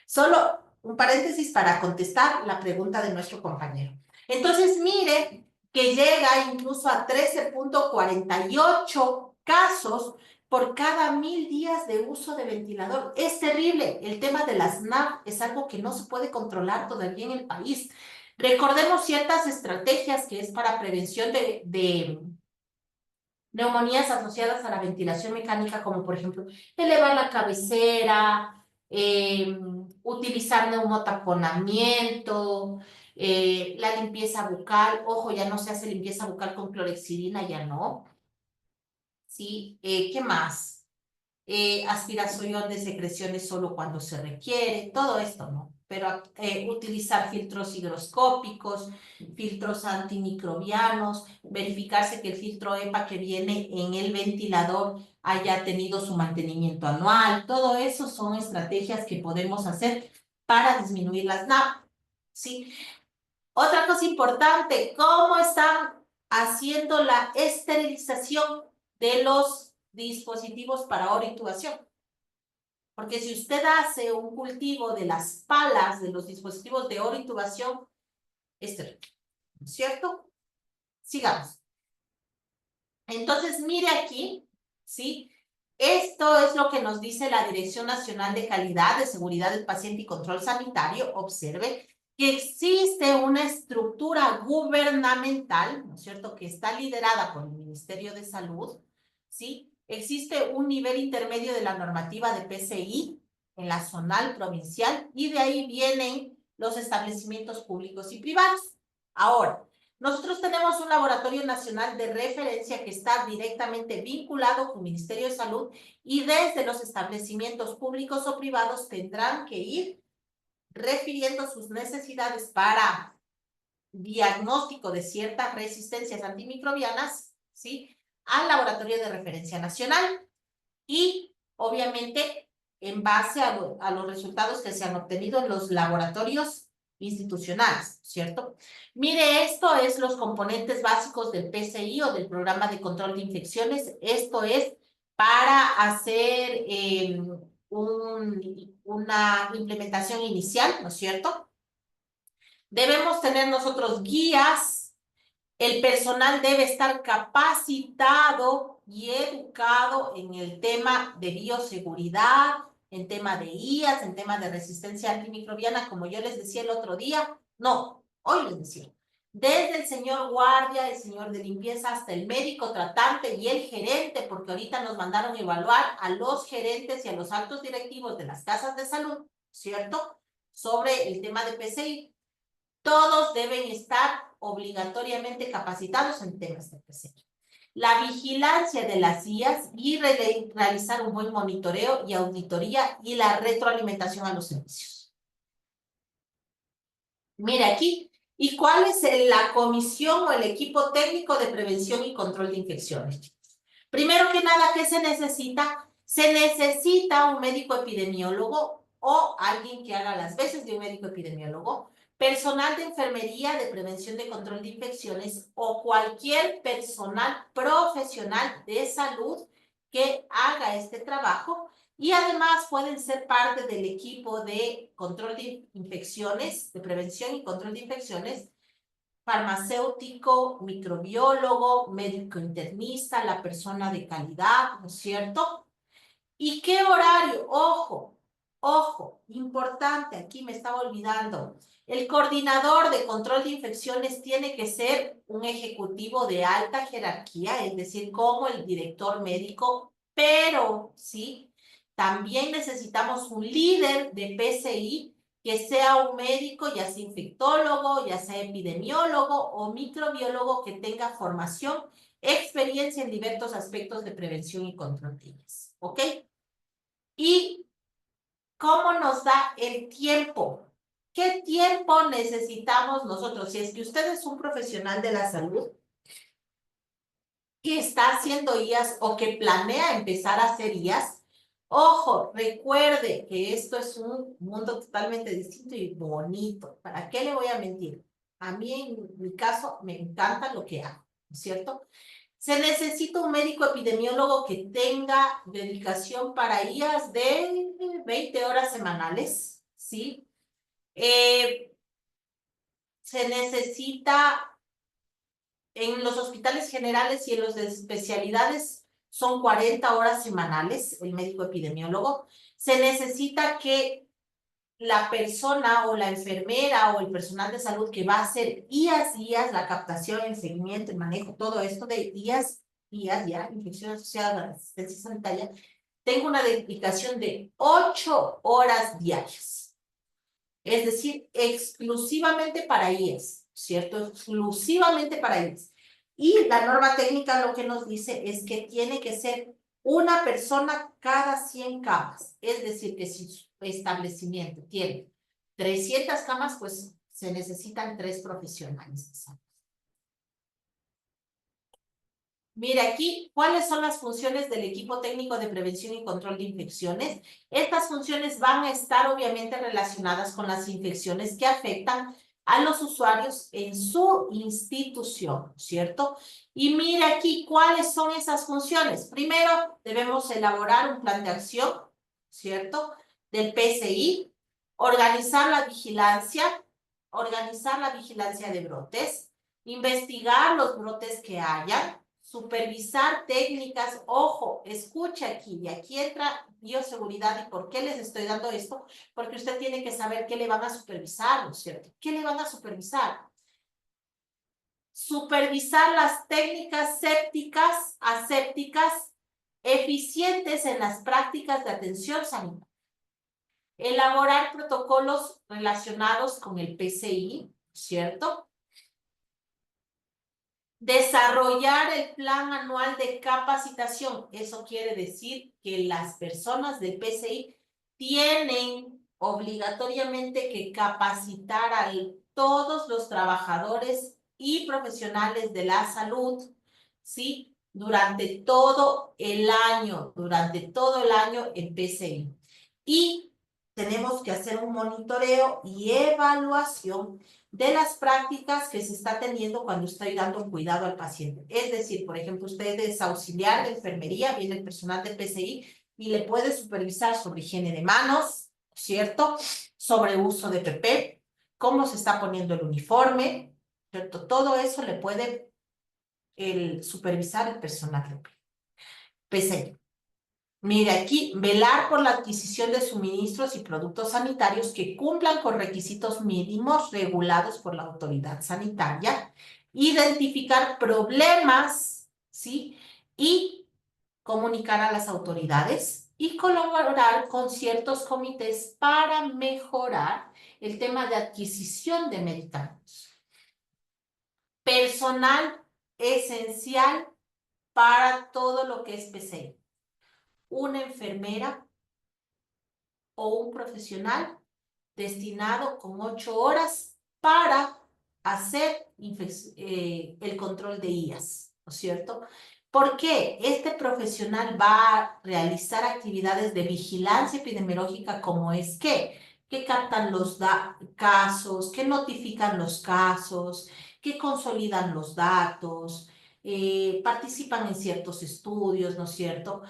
Solo un paréntesis para contestar la pregunta de nuestro compañero. Entonces, mire que llega incluso a 13.48 casos por cada 1000 días de uso de ventilador. Es terrible. El tema de las NAP es algo que no se puede controlar todavía en el país. Recordemos ciertas estrategias que es para prevención de neumonías asociadas a la ventilación mecánica, como por ejemplo elevar la cabecera, utilizar neumotaponamiento, la limpieza bucal. Ojo, ya no se hace limpieza bucal con clorexidina, ya no. ¿Sí? ¿Qué más? Aspiración de secreciones solo cuando se requiere, todo esto, ¿no? Pero utilizar filtros higroscópicos, filtros antimicrobianos, verificarse que el filtro EPA que viene en el ventilador haya tenido su mantenimiento anual, todo eso son estrategias que podemos hacer para disminuir las NAP, ¿sí? Otra cosa importante, ¿cómo están haciendo la esterilización de los dispositivos para orointubación? Porque si usted hace un cultivo de las palas de los dispositivos de orointubación, es terrible, ¿no es cierto? Sigamos. Entonces, mire aquí, ¿sí? Esto es lo que nos dice la Dirección Nacional de Calidad, de Seguridad del Paciente y Control Sanitario. Observe que existe una estructura gubernamental, ¿no es cierto?, que está liderada por el Ministerio de Salud, ¿sí? Existe un nivel intermedio de la normativa de PCI en la zonal provincial y de ahí vienen los establecimientos públicos y privados. Ahora, nosotros tenemos un laboratorio nacional de referencia que está directamente vinculado con el Ministerio de Salud y desde los establecimientos públicos o privados tendrán que ir refiriendo sus necesidades para diagnóstico de ciertas resistencias antimicrobianas, ¿sí?, al laboratorio de referencia nacional y, obviamente, en base a los resultados que se han obtenido en los laboratorios institucionales, ¿cierto? Mire, esto es los componentes básicos del PCI o del Programa de Control de Infecciones. Esto es para hacer una implementación inicial, ¿no es cierto? Debemos tener nosotros guías. El personal debe estar capacitado y educado en el tema de bioseguridad, en tema de IAS, en tema de resistencia antimicrobiana, como yo les decía el otro día. No, hoy les decía. Desde el señor guardia, el señor de limpieza, hasta el médico tratante y el gerente, porque ahorita nos mandaron a evaluar a los gerentes y a los altos directivos de las casas de salud, ¿cierto?, sobre el tema de PCI. Todos deben estar obligatoriamente capacitados en temas de PCI. La vigilancia de las guías y realizar un buen monitoreo y auditoría y la retroalimentación a los servicios. Mire aquí, ¿y cuál es la comisión o el equipo técnico de prevención y control de infecciones? Primero que nada, ¿qué se necesita? Se necesita un médico epidemiólogo o alguien que haga las veces de un médico epidemiólogo, personal de enfermería de prevención de control de infecciones o cualquier personal profesional de salud que haga este trabajo y además pueden ser parte del equipo de control de infecciones, de prevención y control de infecciones, farmacéutico, microbiólogo, médico internista, la persona de calidad, ¿no es cierto? ¿Y qué horario? Ojo, ojo, importante, aquí me estaba olvidando. El coordinador de control de infecciones tiene que ser un ejecutivo de alta jerarquía, es decir, como el director médico, pero sí, también necesitamos un líder de PCI que sea un médico, ya sea infectólogo, ya sea epidemiólogo o microbiólogo que tenga formación, experiencia en diversos aspectos de prevención y control de ellas. ¿Ok? ¿Y cómo nos da el tiempo? ¿Qué tiempo necesitamos nosotros? Si es que usted es un profesional de la salud que está haciendo IAS o que planea empezar a hacer IAS, ojo, recuerde que esto es un mundo totalmente distinto y bonito. ¿Para qué le voy a mentir? A mí, en mi caso, me encanta lo que hago, ¿no es cierto? Se necesita un médico epidemiólogo que tenga dedicación para IAS de 20 horas semanales, ¿sí? Se necesita en los hospitales generales y en los de especialidades son 40 horas semanales, el médico epidemiólogo. Se necesita que la persona o la enfermera o el personal de salud que va a hacer IAS, la captación, el seguimiento, el manejo, todo esto de IAS, ya, infección asociada a la asistencia sanitaria, tengo una dedicación de 8 horas diarias. Es decir, exclusivamente para IAS, ¿cierto? Exclusivamente para IAS. Y la norma técnica lo que nos dice es que tiene que ser una persona cada 100 camas. Es decir, que si su establecimiento tiene 300 camas, pues se necesitan 3 profesionales. Mira aquí, ¿cuáles son las funciones del equipo técnico de prevención y control de infecciones? Estas funciones van a estar obviamente relacionadas con las infecciones que afectan a los usuarios en su institución, ¿cierto? Y mira aquí, ¿cuáles son esas funciones? Primero, debemos elaborar un plan de acción, ¿cierto? Del PCI, organizar la vigilancia de brotes, investigar los brotes que haya, supervisar técnicas, ojo, escucha aquí, y aquí entra bioseguridad. ¿Y por qué les estoy dando esto? Porque usted tiene que saber qué le van a supervisar, ¿no es cierto? ¿Qué le van a supervisar? Supervisar las técnicas asépticas eficientes en las prácticas de atención sanitaria. Elaborar protocolos relacionados con el PCI, ¿cierto? Desarrollar el plan anual de capacitación. Eso quiere decir que las personas del PCI tienen obligatoriamente que capacitar a todos los trabajadores y profesionales de la salud, ¿sí? Durante todo el año en PCI. Y tenemos que hacer un monitoreo y evaluación de las prácticas que se está teniendo cuando estoy dando un cuidado al paciente. Es decir, por ejemplo, usted es auxiliar de enfermería, viene el personal del PCI y le puede supervisar sobre higiene de manos, ¿cierto? Sobre uso de PP, cómo se está poniendo el uniforme, ¿cierto? Todo eso le puede supervisar el personal del PCI. Mire aquí, velar por la adquisición de suministros y productos sanitarios que cumplan con requisitos mínimos regulados por la autoridad sanitaria, identificar problemas, ¿sí? Y comunicar a las autoridades y colaborar con ciertos comités para mejorar el tema de adquisición de medicamentos. Personal esencial para todo lo que es PCI. Una enfermera o un profesional destinado con 8 horas para hacer el control de IAS, ¿no es cierto? ¿Por qué? Este profesional va a realizar actividades de vigilancia epidemiológica como es que captan los casos, que notifican los casos, que consolidan los datos, participan en ciertos estudios, ¿no es cierto?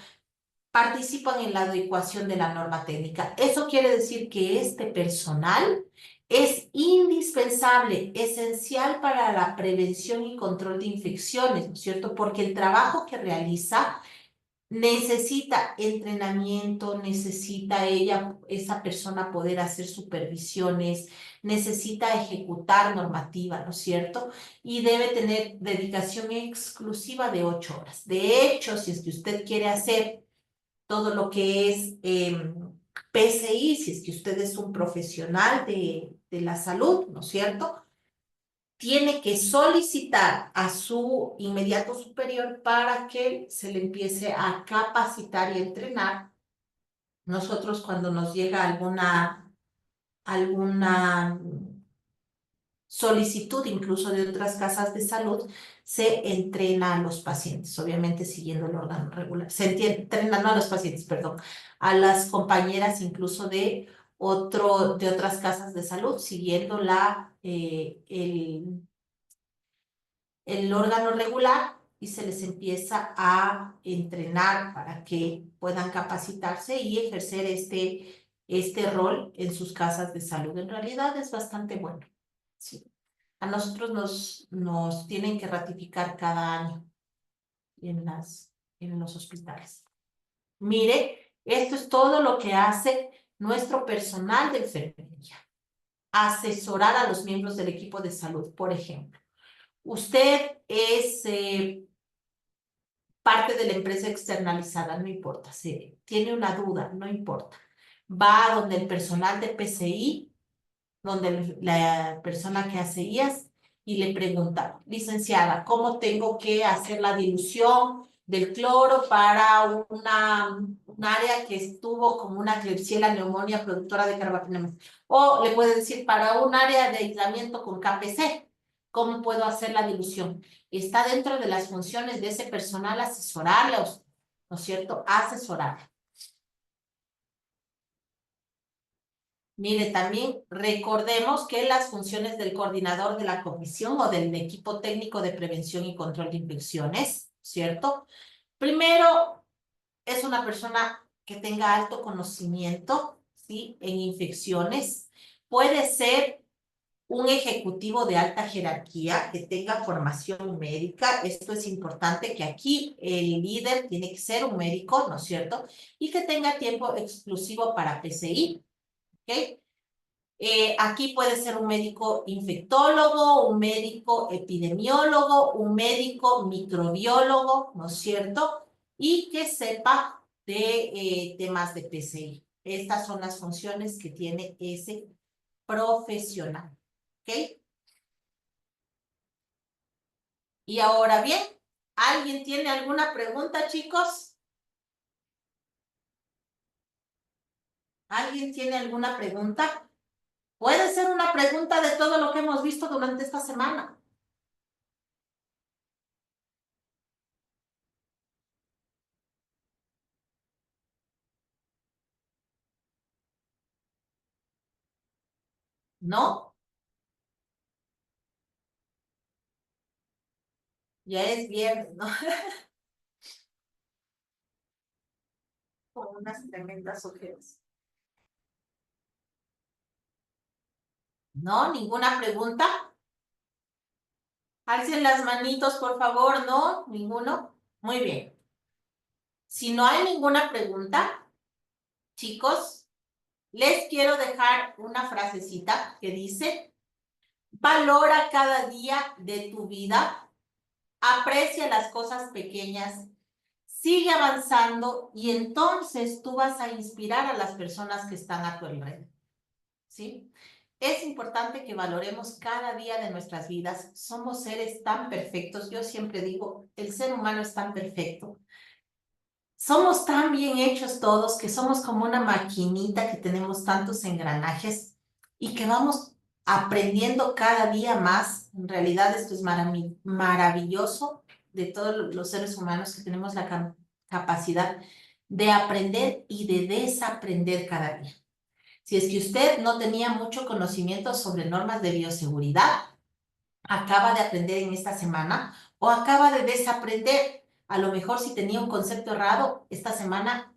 Participan en la adecuación de la norma técnica. Eso quiere decir que este personal es indispensable, esencial para la prevención y control de infecciones, ¿no es cierto? Porque el trabajo que realiza necesita entrenamiento, necesita esa persona poder hacer supervisiones, necesita ejecutar normativa, ¿no es cierto? Y debe tener dedicación exclusiva de 8 horas. De hecho, si es que usted quiere hacer todo lo que es PCI, si es que usted es un profesional de la salud, ¿no es cierto? Tiene que solicitar a su inmediato superior para que se le empiece a capacitar y entrenar. Nosotros cuando nos llega alguna solicitud incluso de otras casas de salud, se entrena a los pacientes, obviamente siguiendo el órgano regular. Entrena, no a los pacientes, perdón, a las compañeras incluso de otras casas de salud, siguiendo el órgano regular y se les empieza a entrenar para que puedan capacitarse y ejercer este rol en sus casas de salud. En realidad es bastante bueno. Sí. A nosotros nos tienen que ratificar cada año en los hospitales. Mire, esto es todo lo que hace nuestro personal de enfermería. Asesorar a los miembros del equipo de salud, por ejemplo. Usted es parte de la empresa externalizada, no importa. Si tiene una duda, no importa. Va donde el personal de PCI, donde la persona que hace IAS, y le pregunta, licenciada, ¿cómo tengo que hacer la dilución del cloro para un área que estuvo como una Klebsiella neumonía productora de carbapenemas? O le puede decir, para un área de aislamiento con KPC, ¿cómo puedo hacer la dilución? Está dentro de las funciones de ese personal asesorarle, ¿no es cierto? Asesorarle. Mire, también recordemos que las funciones del coordinador de la comisión o del equipo técnico de prevención y control de infecciones, ¿cierto? Primero, es una persona que tenga alto conocimiento, ¿sí? En infecciones. Puede ser un ejecutivo de alta jerarquía que tenga formación médica. Esto es importante, que aquí el líder tiene que ser un médico, ¿no es cierto? Y que tenga tiempo exclusivo para PCI, ¿ok? Aquí puede ser un médico infectólogo, un médico epidemiólogo, un médico microbiólogo, ¿no es cierto? Y que sepa de temas de PCI. Estas son las funciones que tiene ese profesional, ¿ok? Y ahora bien, ¿alguien tiene alguna pregunta, chicos? ¿Alguien tiene alguna pregunta? Puede ser una pregunta de todo lo que hemos visto durante esta semana. ¿No? Ya es viernes, ¿no? Con unas tremendas ojeras. ¿No? ¿Ninguna pregunta? Alcen las manitos, por favor. ¿No? ¿Ninguno? Muy bien. Si no hay ninguna pregunta, chicos, les quiero dejar una frasecita que dice: valora cada día de tu vida, aprecia las cosas pequeñas, sigue avanzando y entonces tú vas a inspirar a las personas que están a tu alrededor. ¿Sí? Es importante que valoremos cada día de nuestras vidas. Somos seres tan perfectos. Yo siempre digo, el ser humano es tan perfecto. Somos tan bien hechos todos que somos como una maquinita que tenemos tantos engranajes y que vamos aprendiendo cada día más. En realidad esto es maravilloso de todos los seres humanos, que tenemos la capacidad de aprender y de desaprender cada día. Si es que usted no tenía mucho conocimiento sobre normas de bioseguridad, acaba de aprender en esta semana o acaba de desaprender. A lo mejor si tenía un concepto errado, esta semana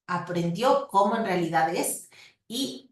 aprendió cómo en realidad es y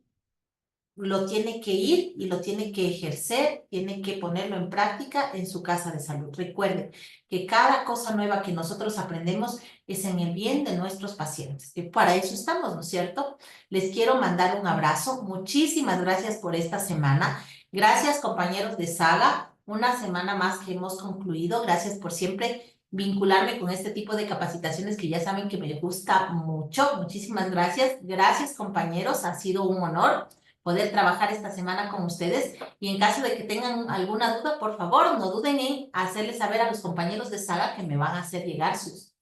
lo tiene que ir y lo tiene que ejercer, tiene que ponerlo en práctica en su casa de salud. Recuerden que cada cosa nueva que nosotros aprendemos es en el bien de nuestros pacientes, que para eso estamos, ¿no es cierto? Les quiero mandar un abrazo. Muchísimas gracias por esta semana. Gracias, compañeros de Saga. Una semana más que hemos concluido. Gracias por siempre vincularme con este tipo de capacitaciones que ya saben que me gusta mucho. Muchísimas gracias. Gracias, compañeros. Ha sido un honor poder trabajar esta semana con ustedes. Y en caso de que tengan alguna duda, por favor, no duden en hacerles saber a los compañeros de Saga que me van a hacer llegar sus.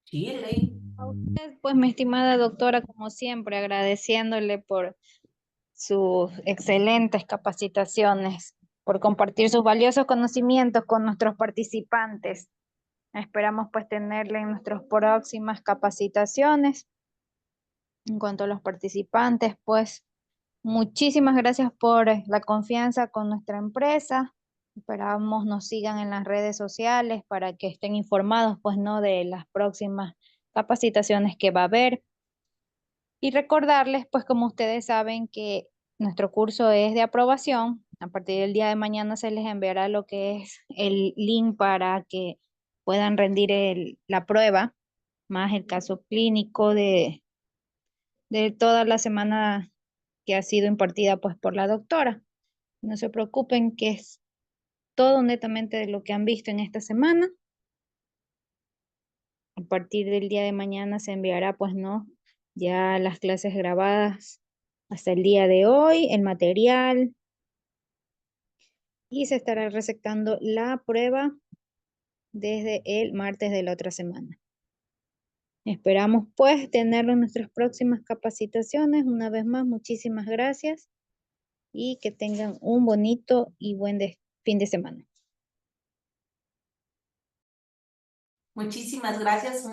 Sí, Ley. A usted, pues, mi estimada doctora, como siempre, agradeciéndole por sus excelentes capacitaciones, por compartir sus valiosos conocimientos con nuestros participantes. Esperamos pues tenerle en nuestras próximas capacitaciones. En cuanto a los participantes, pues muchísimas gracias por la confianza con nuestra empresa. Esperamos nos sigan en las redes sociales para que estén informados, pues, ¿no?, de las próximas capacitaciones que va a haber. Y recordarles, pues, como ustedes saben, que nuestro curso es de aprobación. A partir del día de mañana se les enviará lo que es el link para que puedan rendir la prueba, más el caso clínico de toda la semana que ha sido impartida, pues, por la doctora. No se preocupen, que es todo netamente de lo que han visto en esta semana. A partir del día de mañana se enviará, pues, ¿no?, ya las clases grabadas hasta el día de hoy, el material, y se estará recetando la prueba desde el martes de la otra semana. Esperamos, pues, tenerlo en nuestras próximas capacitaciones. Una vez más, muchísimas gracias y que tengan un bonito y buen fin de semana. Muchísimas gracias.